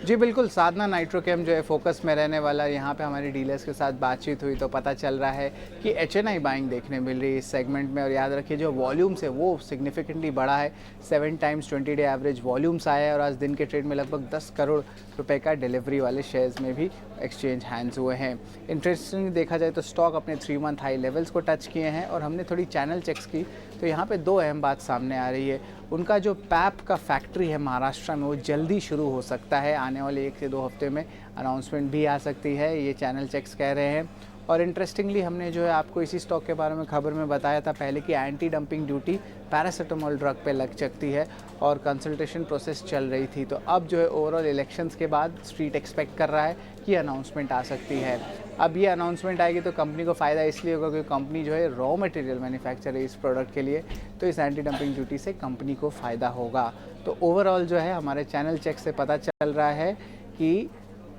जी बिल्कुल, साधना नाइट्रोकेम जो है फोकस में रहने वाला। यहाँ पे हमारी डीलर्स के साथ बातचीत हुई तो पता चल रहा है कि HNI बाइंग देखने मिल रही है इस सेगमेंट में। और याद रखिए जो वॉल्यूम्स है वो सिग्निफिकेंटली बढ़ा है। 7 टाइम्स 20 डे एवरेज वॉल्यूम्स आया है और आज दिन के ट्रेड में लगभग 10 करोड़ रुपए का डिलीवरी वाले शेयर्स में भी एक्सचेंज हैंड्स हुए हैं। इंटरेस्टिंग देखा जाए तो स्टॉक अपने 3 मंथ हाई लेवल्स को टच किए हैं। और हमने थोड़ी चैनल चेक्स की तो यहाँ पे 2 अहम बात सामने आ रही है। उनका जो पैप का फैक्ट्री है महाराष्ट्र में वो जल्दी शुरू हो सकता है, आने वाले 1 से 2 हफ्ते में अनाउंसमेंट भी आ सकती है, ये चैनल चेक्स कह रहे हैं। और इंटरेस्टिंगली हमने जो है आपको इसी स्टॉक के बारे में खबर में बताया था पहले कि anti dumping duty paracetamol drug पे लग सकती है और कंसल्टेशन प्रोसेस चल रही थी। तो अब जो है ओवरऑल इलेक्शंस के बाद स्ट्रीट एक्सपेक्ट कर रहा है कि अनाउंसमेंट आ सकती है। अब ये अनाउंसमेंट आएगी तो कंपनी को फ़ायदा इसलिए होगा क्योंकि कंपनी जो है रॉ मटेरियल मैन्युफैक्चर है इस प्रोडक्ट के लिए, तो इस एंटी डंपिंग ड्यूटी से कंपनी को फ़ायदा होगा। तो ओवरऑल जो है हमारे चैनल चेक से पता चल रहा है कि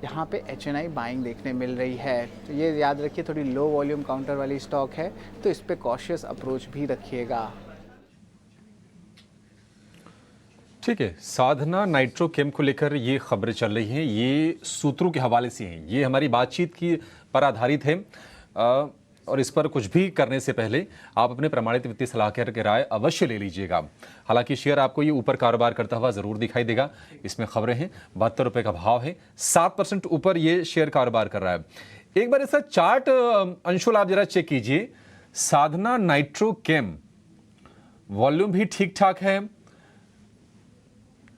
यहाँ पे HNI बाइंग देखने मिल रही है। तो ये याद रखिए थोड़ी लो वॉल्यूम काउंटर वाली स्टॉक है तो इस पे कॉशियस अप्रोच भी रखिएगा। ठीक है, साधना नाइट्रोकेम को लेकर ये खबरें चल रही हैं, ये सूत्रों के हवाले से हैं, ये हमारी बातचीत की पर आधारित है। और इस पर कुछ भी करने से पहले आप अपने प्रमाणित वित्तीय सलाहकार की राय अवश्य ले लीजिएगा। हालांकि शेयर आपको ये ऊपर कारोबार करता हुआ जरूर दिखाई देगा। इसमें खबरें हैं 72 रुपए का भाव है, 7% ऊपर ये शेयर कारोबार कर रहा है। एक बार इसका चार्ट अंशुल आप जरा चेक कीजिए। साधना नाइट्रोकेम वॉल्यूम भी ठीक ठाक है।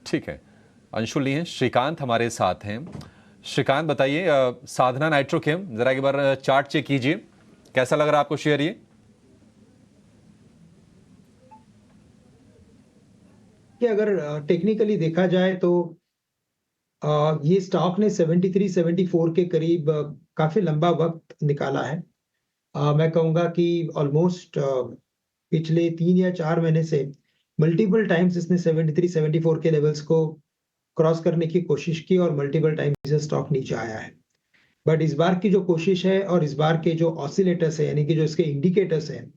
ठीक है, अंशुल नहीं है, श्रीकांत हमारे साथ हैं। श्रीकांत बताइए, साधना नाइट्रोकेम जरा एक बार चार्ट चेक कीजिए, कैसा लग रहा है आपको शेयर ये? कि अगर टेक्निकली देखा जाए तो ये स्टॉक ने 73-74 के करीब काफी लंबा वक्त निकाला है। मैं कहूंगा कि ऑलमोस्ट पिछले 3 या 4 महीने से मल्टीपल टाइम्स इसने 73-74 के लेवल्स को क्रॉस करने की कोशिश की और मल्टीपल टाइम्स ये स्टॉक नीचे आया है। बट इस बार की जो कोशिश है और इस बार के जो ऑसिलेटर्स है यानी कि जो इसके इंडिकेटर्स हैं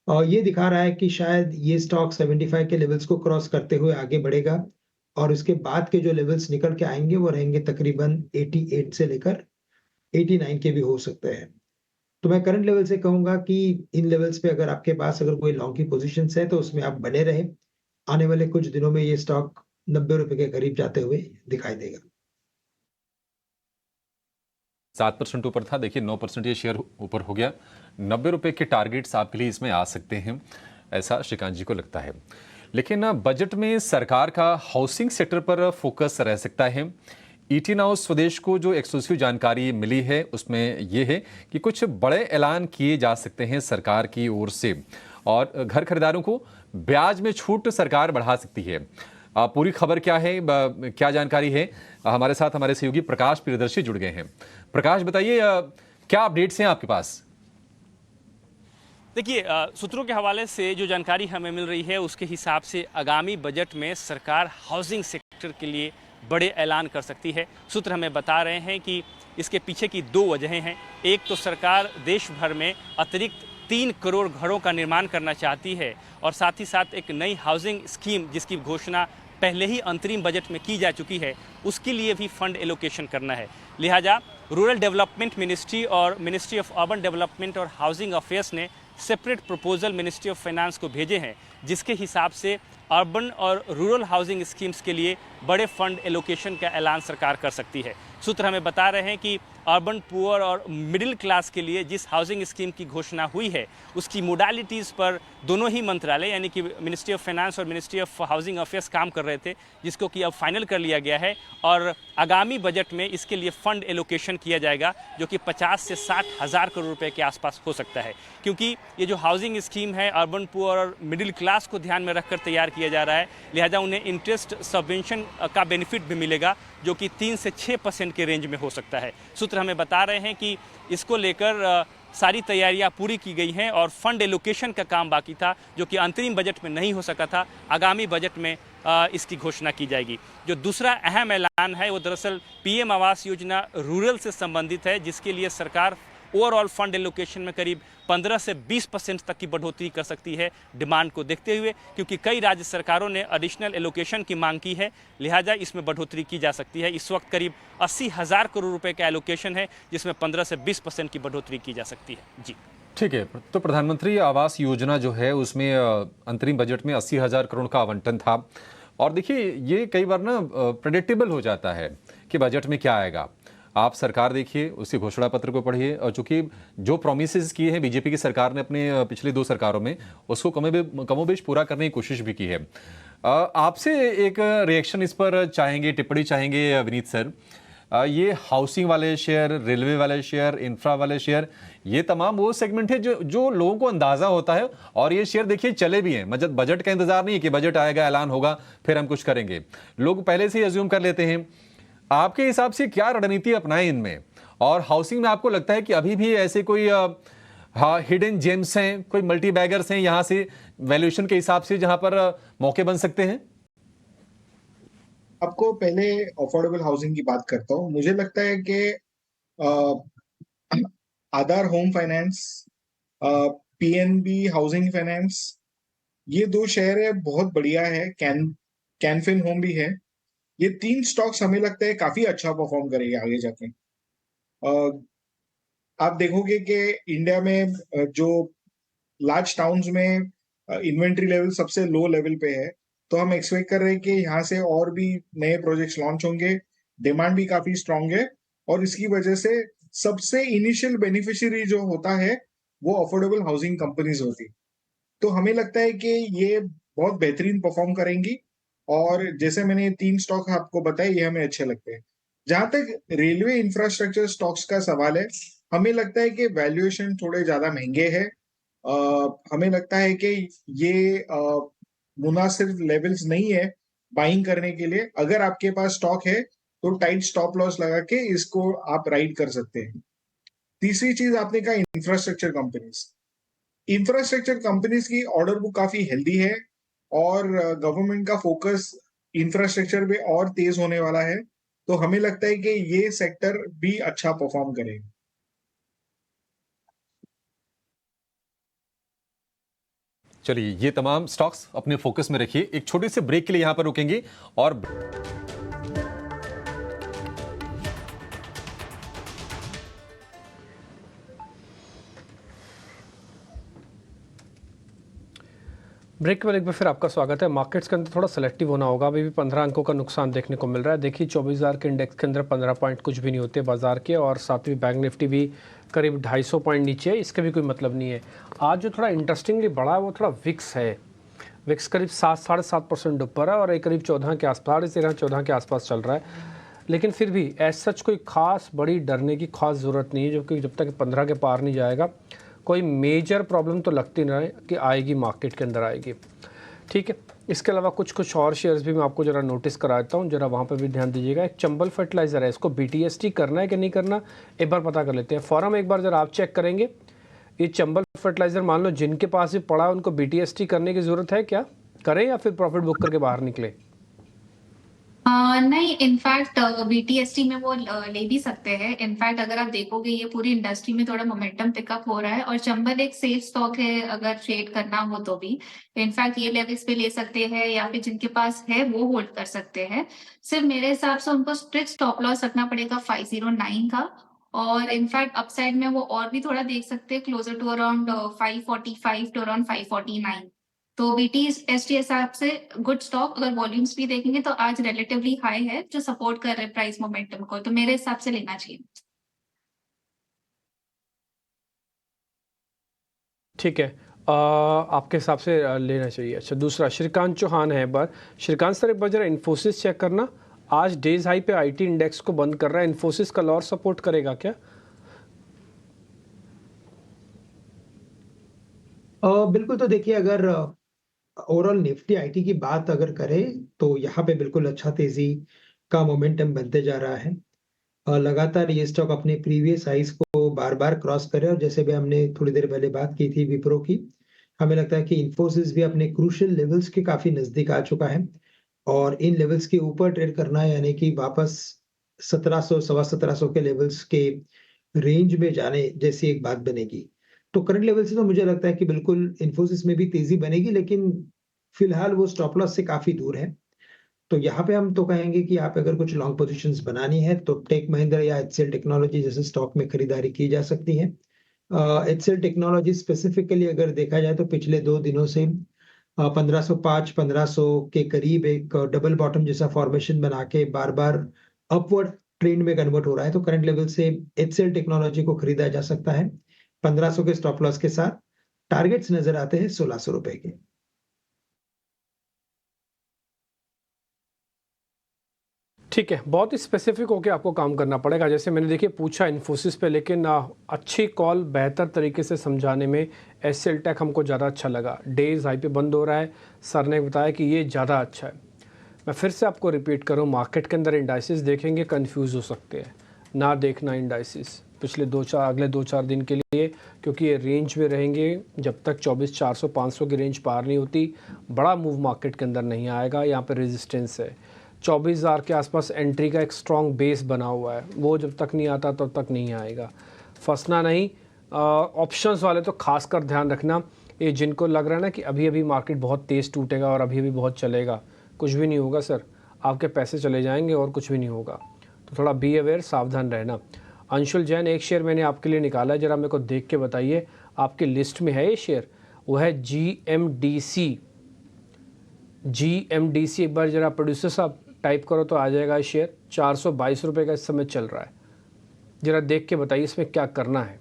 और ये दिखा रहा है कि शायद ये स्टॉक 75 के लेवल्स को क्रॉस करते हुए आगे बढ़ेगा और उसके बाद के जो लेवल्स निकल के आएंगे वो रहेंगे तकरीबन 88 से लेकर 89 के भी हो सकते हैं। तो मैं करंट लेवल से कहूंगा कि इन लेवल्स पे अगर आपके पास अगर कोई लॉन्ग की पोजीशंस है तो उसमें आप बने रहे। आने वाले कुछ दिनों में ये स्टॉक 90 रुपए के करीब जाते हुए दिखाई देगा। 7% ऊपर था, देखिए 9% ये शेयर ऊपर हो गया। 90 रुपए के टारगेट्स आपके लिए इसमें आ सकते हैं, ऐसा श्रीकांत जी को लगता है। लेकिन बजट में सरकार का हाउसिंग सेक्टर पर फोकस रह सकता है। ET नाउ स्वदेश को जो एक्सक्लूसिव जानकारी मिली है उसमें यह है कि कुछ बड़े ऐलान किए जा सकते हैं सरकार की ओर से और घर खरीदारों को ब्याज में छूट सरकार बढ़ा सकती है। पूरी खबर क्या है, क्या जानकारी है, हमारे साथ हमारे सहयोगी प्रकाश प्रियदर्शी जुड़ गए हैं। प्रकाश बताइए, क्या अपडेट्स हैं आपके पास? देखिए, सूत्रों के हवाले से जो जानकारी हमें मिल रही है उसके हिसाब से आगामी बजट में सरकार हाउसिंग सेक्टर के लिए बड़े ऐलान कर सकती है। सूत्र हमें बता रहे हैं कि इसके पीछे की 2 वजहें हैं। एक तो सरकार देश भर में अतिरिक्त 3 करोड़ घरों का निर्माण करना चाहती है और साथ ही साथ एक नई हाउसिंग स्कीम जिसकी घोषणा पहले ही अंतरिम बजट में की जा चुकी है उसके लिए भी फंड एलोकेशन करना है। लिहाजा रूरल डेवलपमेंट मिनिस्ट्री और मिनिस्ट्री ऑफ अर्बन डेवलपमेंट और हाउसिंग अफेयर्स ने separate proposal ministry of finance को भेजे हैं जिसके हिसाब से अर्बन और रूरल हाउसिंग स्कीम्स के लिए बड़े फंड एलोकेशन का ऐलान सरकार कर सकती है। सूत्र हमें बता रहे हैं कि अर्बन पुअर और मिडिल क्लास के लिए जिस हाउसिंग स्कीम की घोषणा हुई है उसकी मोडालिटीज़ पर दोनों ही मंत्रालय यानी कि मिनिस्ट्री ऑफ फाइनेंस और मिनिस्ट्री ऑफ हाउसिंग अफेयर्स काम कर रहे थे, जिसको कि अब फाइनल कर लिया गया है और आगामी बजट में इसके लिए फंड एलोकेशन किया जाएगा जो कि 50 से 60 हज़ार करोड़ रुपए के आसपास हो सकता है। क्योंकि ये जो हाउसिंग स्कीम है अर्बन पुअर और मिडिल क्लास को ध्यान में रखकर तैयार किया जा रहा है, लिहाजा उन्हें इंटरेस्ट सबवेंशन का बेनिफिट भी मिलेगा जो कि 3 से 6% के रेंज में हो सकता है। सूत्र हमें बता रहे हैं कि इसको लेकर सारी तैयारियां पूरी की गई हैं और फंड एलोकेशन का काम बाकी था जो कि अंतरिम बजट में नहीं हो सका था। आगामी बजट में इसकी घोषणा की जाएगी। जो दूसरा अहम ऐलान है वो दरअसल PM आवास योजना रूरल से संबंधित है जिसके लिए सरकार ओवरऑल फंड एलोकेशन में करीब 15 से 20% तक की बढ़ोतरी कर सकती है डिमांड को देखते हुए, क्योंकि कई राज्य सरकारों ने एडिशनल एलोकेशन की मांग की है, लिहाजा इसमें बढ़ोतरी की जा सकती है। इस वक्त करीब 80,000 करोड़ रुपए का एलोकेशन है, जिसमें 15 से 20% की बढ़ोतरी की जा सकती है। जी ठीक है, तो प्रधानमंत्री आवास योजना जो है उसमें अंतरिम बजट में 80,000 करोड़ का आवंटन था। और देखिए ये कई बार ना प्रेडिक्टेबल हो जाता है कि बजट में क्या आएगा। आप सरकार देखिए, उसके घोषणा पत्र को पढ़िए, और चूंकि जो प्रोमिसेस किए हैं बीजेपी की सरकार ने अपने पिछले 2 सरकारों में, उसको कमोबेश पूरा करने की कोशिश भी की है। आपसे एक रिएक्शन इस पर चाहेंगे, टिप्पणी चाहेंगे विनीत सर। ये हाउसिंग वाले शेयर, रेलवे वाले शेयर, इंफ्रा वाले शेयर, ये तमाम वो सेगमेंट है जो लोगों को अंदाजा होता है, और ये शेयर देखिए चले भी हैं। मतलब बजट का इंतजार नहीं है कि बजट आएगा, ऐलान होगा, फिर हम कुछ करेंगे। लोग पहले से ही अज्यूम कर लेते हैं। आपके हिसाब से क्या रणनीति अपनाएं इनमें? और हाउसिंग में आपको लगता है कि अभी भी ऐसे कोई हिडन जेम्स हैं, कोई मल्टी बैगर्स हैं यहां से वैल्यूएशन के हिसाब से, जहां पर मौके बन सकते हैं? आपको पहले अफोर्डेबल हाउसिंग की बात करता हूँ। मुझे लगता है कि Aadhaar home finance, PNB housing finance, ये 2 शेयर है, बहुत बढ़िया है। कैनफिन होम भी है। ये 3 स्टॉक्स हमें लगता है काफी अच्छा परफॉर्म करेंगे आगे जाके। आप देखोगे कि इंडिया में जो लार्ज टाउन्स में इन्वेंट्री लेवल सबसे लो लेवल पे है, तो हम एक्सपेक्ट कर रहे हैं कि यहाँ से और भी नए प्रोजेक्ट्स लॉन्च होंगे। डिमांड भी काफी स्ट्रांग है, और इसकी वजह से सबसे इनिशियल बेनिफिशियरी जो होता है वो अफोर्डेबल हाउसिंग कंपनीज होती। तो हमें लगता है कि ये बहुत बेहतरीन परफॉर्म करेंगी, और जैसे मैंने 3 स्टॉक आपको बताए, ये हमें अच्छे लगते हैं। जहां तक रेलवे इंफ्रास्ट्रक्चर स्टॉक्स का सवाल है, हमें लगता है कि वैल्यूएशन थोड़े ज्यादा महंगे हैं। हमें लगता है कि ये मुनासिब लेवल्स नहीं है बाइंग करने के लिए। अगर आपके पास स्टॉक है तो टाइट स्टॉप लॉस लगा के इसको आप राइड कर सकते हैं। तीसरी चीज आपने कहा इंफ्रास्ट्रक्चर कंपनीज। इंफ्रास्ट्रक्चर कंपनीज की ऑर्डर बुक काफी हेल्दी है, और गवर्नमेंट का फोकस इंफ्रास्ट्रक्चर पे और तेज होने वाला है। तो हमें लगता है कि ये सेक्टर भी अच्छा परफॉर्म करेगा। चलिए, ये तमाम स्टॉक्स अपने फोकस में रखिए। एक छोटे से ब्रेक के लिए यहां पर रुकेंगे और ब्रेक पर एक बार फिर आपका स्वागत है। मार्केट्स के अंदर थोड़ा सेलेक्टिव होना होगा। अभी भी 15 अंकों का नुकसान देखने को मिल रहा है। देखिए 24,000 के इंडेक्स के अंदर 15 पॉइंट कुछ भी नहीं होते बाजार के, और साथ ही बैंक निफ्टी भी करीब 250 पॉइंट नीचे है, इसका भी कोई मतलब नहीं है। आज जो थोड़ा इंटरेस्टिंगली बढ़ा है वो थोड़ा विक्स है। विक्स करीब 7-7.5% ऊपर है, और एक करीब 14 के आसपास, 13-14 के आसपास चल रहा है। लेकिन फिर भी एज सच कोई खास बड़ी डरने की खास ज़रूरत नहीं है, जो कि जब तक 15 के पार नहीं जाएगा कोई मेजर प्रॉब्लम तो लगती नहीं है कि आएगी, मार्केट के अंदर आएगी। ठीक है, इसके अलावा कुछ और शेयर्स भी मैं आपको ज़रा नोटिस करा देता हूँ, ज़रा वहाँ पर भी ध्यान दीजिएगा। एक चंबल फर्टिलाइज़र है, इसको BTST करना है कि नहीं करना, एक बार पता कर लेते हैं। फॉरम एक बार ज़रा आप चेक करेंगे। ये चंबल फर्टिलाइज़र मान लो जिनके पास भी पड़ा है उनको BTST करने की ज़रूरत है क्या, करें या फिर प्रॉफिट बुक करके बाहर निकले? नहीं, इनफैक्ट BTST में वो ले भी सकते हैं। इनफैक्ट अगर आप देखोगे ये पूरी इंडस्ट्री में थोड़ा मोमेंटम पिकअप हो रहा है, और चंबल एक सेफ स्टॉक है अगर ट्रेड करना हो तो भी। इनफैक्ट ये लेवल्स पे ले सकते हैं, या फिर जिनके पास है वो होल्ड कर सकते हैं। सिर्फ मेरे हिसाब से उनको स्ट्रिक्ट स्टॉप लॉस रखना पड़ेगा 509 का, और इनफैक्ट अपसाइड में वो और भी थोड़ा देख सकते हैं, closer to around 545 to around 549। तो BTST हिसाब से गुड स्टॉक। अगर वॉल्यूम्स भी देखेंगे तो आज रिलेटिवली हाई है, जो सपोर्ट कर रहे हैं प्राइस मोमेंटम को, तो मेरे हिसाब से लेना चाहिए। ठीक है, आपके हिसाब से लेना चाहिए। अच्छा, दूसरा श्रीकांत चौहान है। एक बार श्रीकांत सर, एक बार जरा इन्फोसिस चेक करना। आज डेज हाई पे IT इंडेक्स को बंद कर रहा है। इन्फोसिस कल और सपोर्ट करेगा क्या? बिल्कुल। तो देखिए, अगर ओवरऑल निफ्टी IT की बात अगर करें तो यहाँ पे बिल्कुल अच्छा तेजी का मोमेंटम बनते जा रहा है। लगातार ये स्टॉक अपने प्रीवियस हाइस को बार-बार क्रॉस करे, और जैसे भी हमने थोड़ी देर पहले बात की थी विप्रो की, हमें लगता है कि इन्फोसिस भी अपने क्रूशियल लेवल्स के काफी नजदीक आ चुका है, और इन लेवल्स के ऊपर ट्रेड करना, यानी कि वापस 1700 सवा 1700 के लेवल्स के रेंज में जाने जैसी एक बात बनेगी, तो करंट लेवल से तो मुझे लगता है कि बिल्कुल इन्फोसिस में भी तेजी बनेगी, लेकिन फिलहाल वो स्टॉप लॉस से काफी दूर है। तो यहाँ पे हम तो कहेंगे कि आप अगर कुछ लॉन्ग पोजीशंस बनानी है तो टेक महिंद्रा या एचसीएल टेक्नोलॉजी जैसे स्टॉक में खरीदारी की जा सकती है। एचसीएल टेक्नोलॉजी स्पेसिफिकली अगर देखा जाए तो पिछले 2 दिनों से 1505 1500 के करीब एक डबल बॉटम जैसा फॉर्मेशन बना के बार-बार अपवर्ड ट्रेंड में कन्वर्ट हो रहा है, तो करंट लेवल से एचसीएल टेक्नोलॉजी को खरीदा जा सकता है 1500 के स्टॉप लॉस के साथ। टारगेट्स नजर आते हैं 1600 रुपए के। ठीक है, बहुत ही स्पेसिफिक होकर आपको काम करना पड़ेगा। जैसे मैंने देखिए पूछा इन्फोसिस पे, लेकिन अच्छी कॉल बेहतर तरीके से समझाने में एचसीएल टेक हमको ज़्यादा अच्छा लगा। डेज हाई पे बंद हो रहा है, सर ने बताया कि ये ज़्यादा अच्छा है। मैं फिर से आपको रिपीट करूँ, मार्केट के अंदर इंडाइसिस देखेंगे कंफ्यूज हो सकते हैं, ना देखना इंडाइसिस पिछले अगले 2-4 दिन के लिए, क्योंकि ये रेंज में रहेंगे जब तक 24,400-500 की रेंज पार नहीं होती। बड़ा मूव मार्केट के अंदर नहीं आएगा। यहाँ पे रेजिस्टेंस है 24,000 के आसपास, एंट्री का एक स्ट्रॉन्ग बेस बना हुआ है, वो जब तक नहीं आता तब तक नहीं आएगा। फंसना नहीं। ऑप्शंस वाले तो खासकर ध्यान रखना, ये जिनको लग रहा है ना कि अभी अभी मार्केट बहुत तेज़ टूटेगा और अभी अभी बहुत चलेगा, कुछ भी नहीं होगा सर, आपके पैसे चले जाएंगे और कुछ भी नहीं होगा। तो थोड़ा बी अवेयर, सावधान रहना। अंशुल जैन, एक शेयर मैंने आपके लिए निकाला है, ज़रा मेरे को देख के बताइए आपकी लिस्ट में है ये शेयर? वो है GMDC। एक बार ज़रा प्रोड्यूसर साहब टाइप करो तो आ जाएगा शेयर। 422 रुपये का इस समय चल रहा है। ज़रा देख के बताइए इसमें क्या करना है।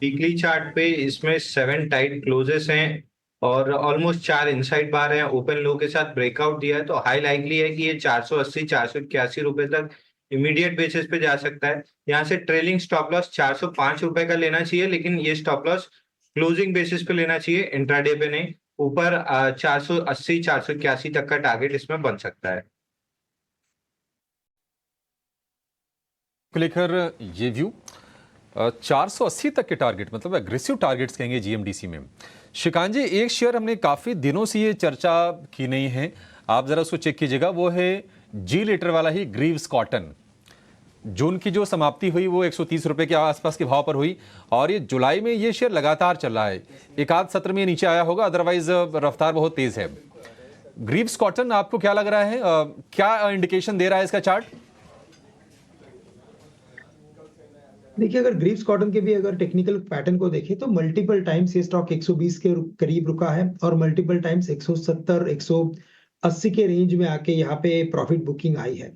वीकली चार्ट पे इसमें 7 टाइट क्लोजेस हैं और ऑलमोस्ट 4 इनसाइड बार हैं। ओपन लो के साथ ब्रेकआउट दिया है, तो हाई लाइकली है कि ये 480 481 रुपए तक इमीडिएट बेसिस पे जा सकता है। यहाँ से ट्रेलिंग स्टॉप लॉस 405 रुपए का लेना चाहिए, लेकिन ये स्टॉप लॉस क्लोजिंग बेसिस पे लेना चाहिए, इंट्राडे पे नहीं। ऊपर 480 481 तक का टारगेट इसमें बन सकता है। लेकर ये व्यू 480 तक के टारगेट, मतलब एग्रेसिव टारगेट्स कहेंगे जीएमडीसी में। शिकान जी, एक शेयर हमने काफ़ी दिनों से ये चर्चा की नहीं है, आप ज़रा उसको चेक कीजिएगा, वो है जी लीटर वाला ही ग्रीव्स कॉटन। जून की जो समाप्ति हुई वो 130 रुपये के आसपास के भाव पर हुई और ये जुलाई में ये शेयर लगातार चल रहा है। एक आध सत्र में नीचे आया होगा, अदरवाइज रफ्तार बहुत तेज़ है। ग्रीव्स कॉटन आपको क्या लग रहा है, क्या इंडिकेशन दे रहा है इसका चार्ट? देखिए, अगर ग्रीव्स कॉटन के भी अगर टेक्निकल पैटर्न को देखें तो मल्टीपल टाइम्स ये स्टॉक 120 के करीब रुका है और मल्टीपल टाइम्स 170 180 के रेंज में आके यहाँ पे प्रॉफिट बुकिंग आई है।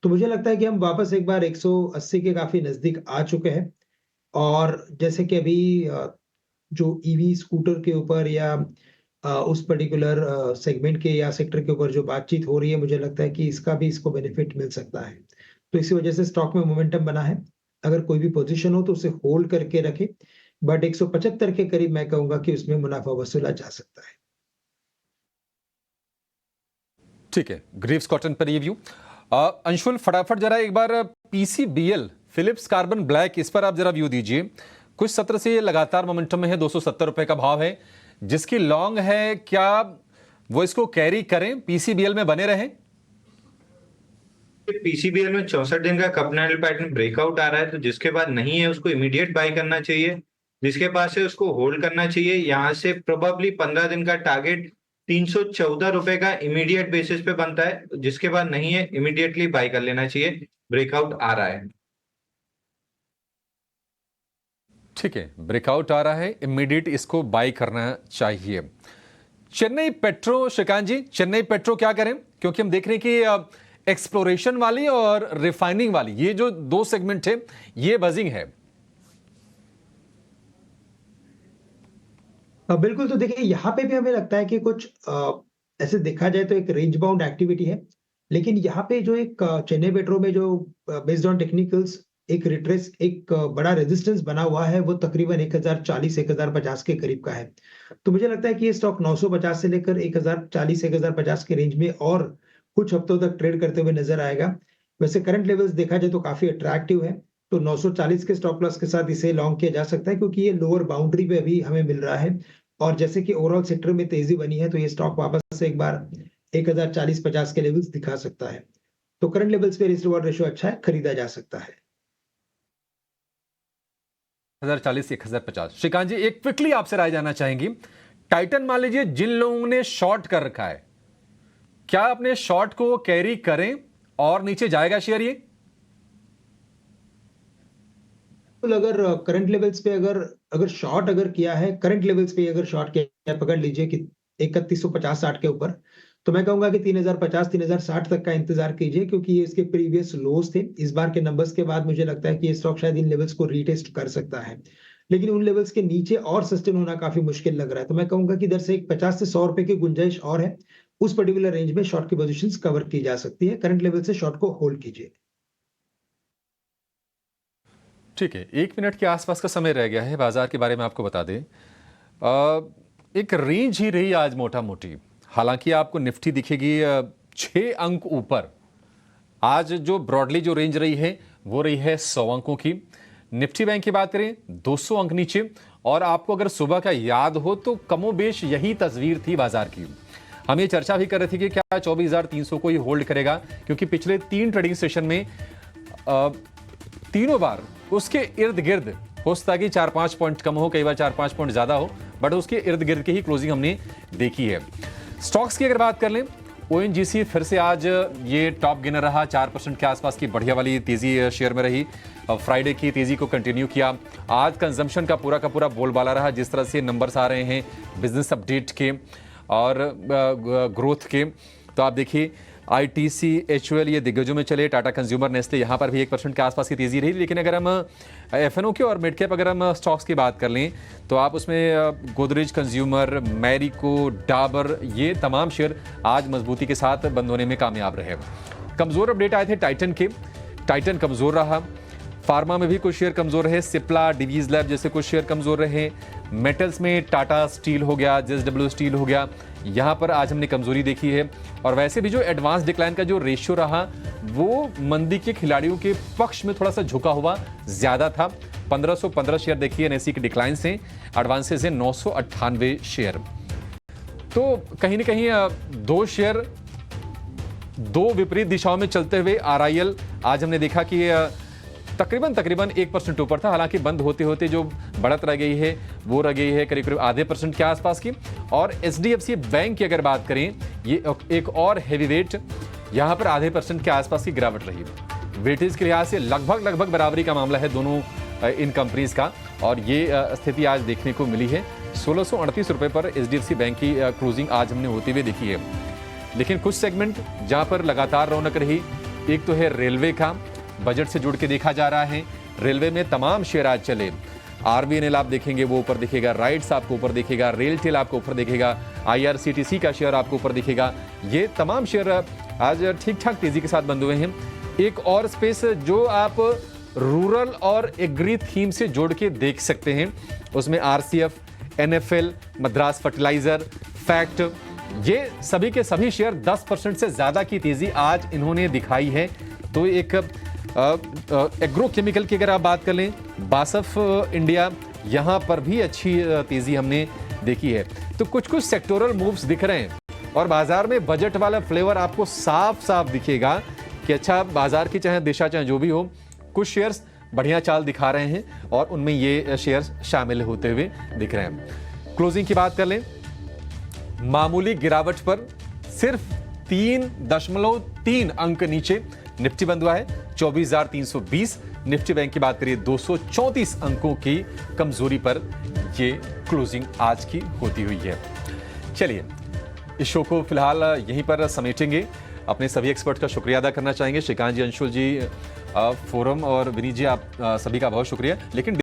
तो मुझे लगता है कि हम वापस एक बार 180 के काफी नजदीक आ चुके हैं और जैसे कि अभी जो ईवी स्कूटर के ऊपर या उस पर्टिकुलर सेगमेंट के या सेक्टर के ऊपर जो बातचीत हो रही है, मुझे लगता है कि इसको बेनिफिट मिल सकता है। तो इसी वजह से स्टॉक में मोमेंटम बना है। अगर कोई भी पोजीशन हो तो उसे होल्ड करके रखें, बट 175 के करीब मैं कहूंगा कि उसमें मुनाफा वसूला जा सकता है। ठीक है, ग्रीव्स कॉटन पर ये व्यू। अंशुल, फटाफट जरा एक बार पीसीबीएल फिलिप्स कार्बन ब्लैक, इस पर आप जरा व्यू दीजिए। कुछ सत्र से लगातार मोमेंटम में है, 270 रुपए का भाव है। जिसकी लॉन्ग है, क्या वो इसको कैरी करें, पीसीबीएल में बने रहें? पीसीबीएल में 64 दिन का कप कैंडल पैटर्न ब्रेकआउट आ रहा है, तो जिसके बाद नहीं है उसको इमीडिएट बाय करना चाहिए, जिसके पास है उसको होल्ड करना चाहिए। यहाँ से प्रोबेबली 15 दिन का टारगेट 314 रुपए का इमीडिएट बेसिस पे बनता है, जिसके बाद नहीं है इमीडिएटली बाय कर लेना चाहिए, ब्रेकआउट आ रहा है। ठीक है, ब्रेकआउट आ रहा है, इमीडिएट इसको बाय करना चाहिए। चेन्नई पेट्रो, श्रीकांत जी, चेन्नई पेट्रो क्या करें, क्योंकि हम देख रहे हैं कि एक्सप्लोरेशन वाली और रिफाइनिंग वाली ये जो 2 सेगमेंट है ये बजिंग है। बिल्कुल, तो देखिए यहाँ पे भी हमें लगता है कि कुछ ऐसे देखा जाए तो एक रेंज बाउंड एक्टिविटी है, लेकिन यहाँ पे जो एक चेन्नई पेट्रो में जो बेस्ड ऑन टेक्निकल्स एक रिट्रेस एक बड़ा रेजिस्टेंस बना हुआ है, वो तकरीबन 1040 1050 के करीब का है। तो मुझे लगता है कि ये स्टॉक 950 से लेकर 1040 1050 के रेंज में और कुछ हफ्तों तक ट्रेड करते हुए नजर आएगा। वैसे करंट लेवल्स देखा जाए तो काफी अट्रैक्टिव है, तो 940 के स्टॉप लॉस के साथ इसे लॉन्ग किया जा सकता है, क्योंकि ये लोअर बाउंड्री पे अभी हमें मिल रहा है और जैसे कि ओवरऑल सेक्टर में तेजी बनी है, तो ये स्टॉक वापस से एक बार 1040-50 के लेवल्स दिखा सकता है। तो करंट लेवल्स पे रिस्क रिवॉर्ड रेशियो अच्छा है, खरीदा जा सकता है। 1040 1050। श्रीकांत जी, एक क्विकली आपसे राय जानना चाहेंगी, टाइटन मान लीजिए जिन लोगों ने शॉर्ट कर रखा है, क्या अपने शॉर्ट को कैरी करें और नीचे जाएगा शेयर ये? अगर करंट लेवल्स पे अगर शॉर्ट किया है, करंट लेवल्स पे अगर शॉर्ट किया, पकड़ लीजिए कि 3150-60 के ऊपर, तो मैं कहूंगा कि 3050 3060 तक का इंतजार कीजिए, क्योंकि ये इसके प्रीवियस लोज थे। इस बार के नंबर्स के बाद मुझे लगता है कि ये स्टॉक शायद इन लेवल्स को रीटेस्ट कर सकता है, लेकिन उन लेवल्स के नीचे और सस्टेन होना काफी मुश्किल लग रहा है। तो मैं कहूंगा कि इधर से एक 50 से 100 रुपए की गुंजाइश और है, उस पर्टिकुलर रेंज में शॉर्ट की पोजीशंस कवर की जा सकती है। करंट लेवल से शॉर्ट को होल्ड कीजिए। ठीक है, 1 मिनट के आसपास का समय रह गया है। बाजार के बारे में आपको बता दें, एक रेंज ही रही आज मोटा मोटी। हालांकि आपको निफ्टी दिखेगी 6 अंक ऊपर। आज जो ब्रॉडली जो रेंज रही है वो रही है 100 अंकों की। निफ्टी बैंक की बात करें 200 अंक नीचे। और आपको अगर सुबह का याद हो तो कमोबेश यही तस्वीर थी बाजार की। हम ये चर्चा भी कर रहे थे कि क्या 24,300 को ही होल्ड करेगा, क्योंकि पिछले 3 ट्रेडिंग सेशन में तीनों बार उसके इर्द गिर्द हो सकता है कि 4-5 पॉइंट कम हो, कई बार 4-5 पॉइंट ज्यादा हो, बट उसके इर्द गिर्द की ही क्लोजिंग हमने देखी है। स्टॉक्स की अगर बात कर लें, ओएनजीसी फिर से आज ये टॉप गेनर रहा, 4% के आसपास की बढ़िया वाली तेजी शेयर में रही। फ्राइडे की तेजी को कंटिन्यू किया। आज कंजम्पशन का पूरा बोलबाला रहा, जिस तरह से नंबर्स आ रहे हैं बिजनेस अपडेट के और ग्रोथ के। तो आप देखिए आईटीसी, एचयूएल ये दिग्गजों में चले, टाटा कंज्यूमर, नेस्ले, यहाँ पर भी 1% के आसपास की तेजी रही। लेकिन अगर हम एफएनओ के और मिड कैप अगर हम स्टॉक्स की बात कर लें तो आप उसमें गोदरेज कंज्यूमर, मैरिको, डाबर, ये तमाम शेयर आज मजबूती के साथ बंद होने में कामयाब रहे। कमजोर अपडेट आए थे टाइटन के, टाइटन कमजोर रहा। फार्मा में भी कुछ शेयर कमजोर रहे, सिप्ला, डिवीज लैब जैसे कुछ शेयर कमजोर रहे। मेटल्स में टाटा स्टील हो गया, जेएसडब्ल्यू स्टील हो गया, यहाँ पर आज हमने कमजोरी देखी है। और वैसे भी जो एडवांस डिक्लाइन का जो रेशियो रहा वो मंदी के खिलाड़ियों के पक्ष में थोड़ा सा झुका हुआ ज्यादा था। 1515 शेयर देखिए एनएसई के डिक्लाइन से, एडवांसेस से 998 शेयर। तो कहीं ना कहीं 2 शेयर 2 विपरीत दिशाओं में चलते हुए आरआईएल आज हमने देखा कि तकरीबन 1% ऊपर था। हालांकि बंद होते होते जो बढ़त रह गई है वो रह गई है करीब आधे % के आसपास की। और एचडीएफसी बैंक की अगर बात करें, ये एक और हैवी वेट, यहाँ पर आधे % के आसपास की गिरावट रही। वेटेज के लिहाज से लगभग बराबरी का मामला है दोनों इन कंपनीज का। और ये स्थिति आज देखने को मिली है। 1638 रुपए पर एचडीएफसी बैंक की क्लोजिंग आज हमने होते हुए देखी है। लेकिन कुछ सेगमेंट जहाँ पर लगातार रौनक रही, एक तो है रेलवे का, बजट से जुड़ के देखा जा रहा है। रेलवे में तमाम शेयर आज चले। आरबीएनएल आप देखेंगे वो ऊपर दिखेगा, राइट्स आपको ऊपर दिखेगा, रेलटेल आपको ऊपर दिखेगा, आईआरसीटीसी का शेयर आपको ऊपर दिखेगा। ये तमाम शेयर आज ठीक ठाक तेजी के साथ बंद हुए हैं। एक और स्पेस जो आप रूरल और एग्री थीम से जोड़ के देख सकते हैं, उसमें RCF, NFL, Madras fertiliser, FACT, ये सभी के सभी शेयर 10% से ज्यादा की तेजी आज इन्होंने दिखाई है। तो एक एग्रो केमिकल की अगर आप बात कर लें, बासफ इंडिया, यहाँ पर भी अच्छी तेजी हमने देखी है। तो कुछ सेक्टोरल मूव्स दिख रहे हैं और बाजार में बजट वाला फ्लेवर आपको साफ दिखेगा कि अच्छा बाजार की चाहे दिशा चाहे जो भी हो, कुछ शेयर्स बढ़िया चाल दिखा रहे हैं और उनमें ये शेयर्स शामिल होते हुए दिख रहे हैं। क्लोजिंग की बात कर लें, मामूली गिरावट पर सिर्फ 3.3 अंक नीचे निफ्टी बंद हुआ है, 24,320। निफ्टी बैंक की बात करिए 234 अंकों की कमजोरी पर ये क्लोजिंग आज की होती हुई है। चलिए इस शो को फिलहाल यहीं पर समेटेंगे। अपने सभी एक्सपर्ट का शुक्रिया अदा करना चाहेंगे, श्रीकांत जी, अंशुल जी, फोरम और विनीत जी, आप सभी का बहुत शुक्रिया। लेकिन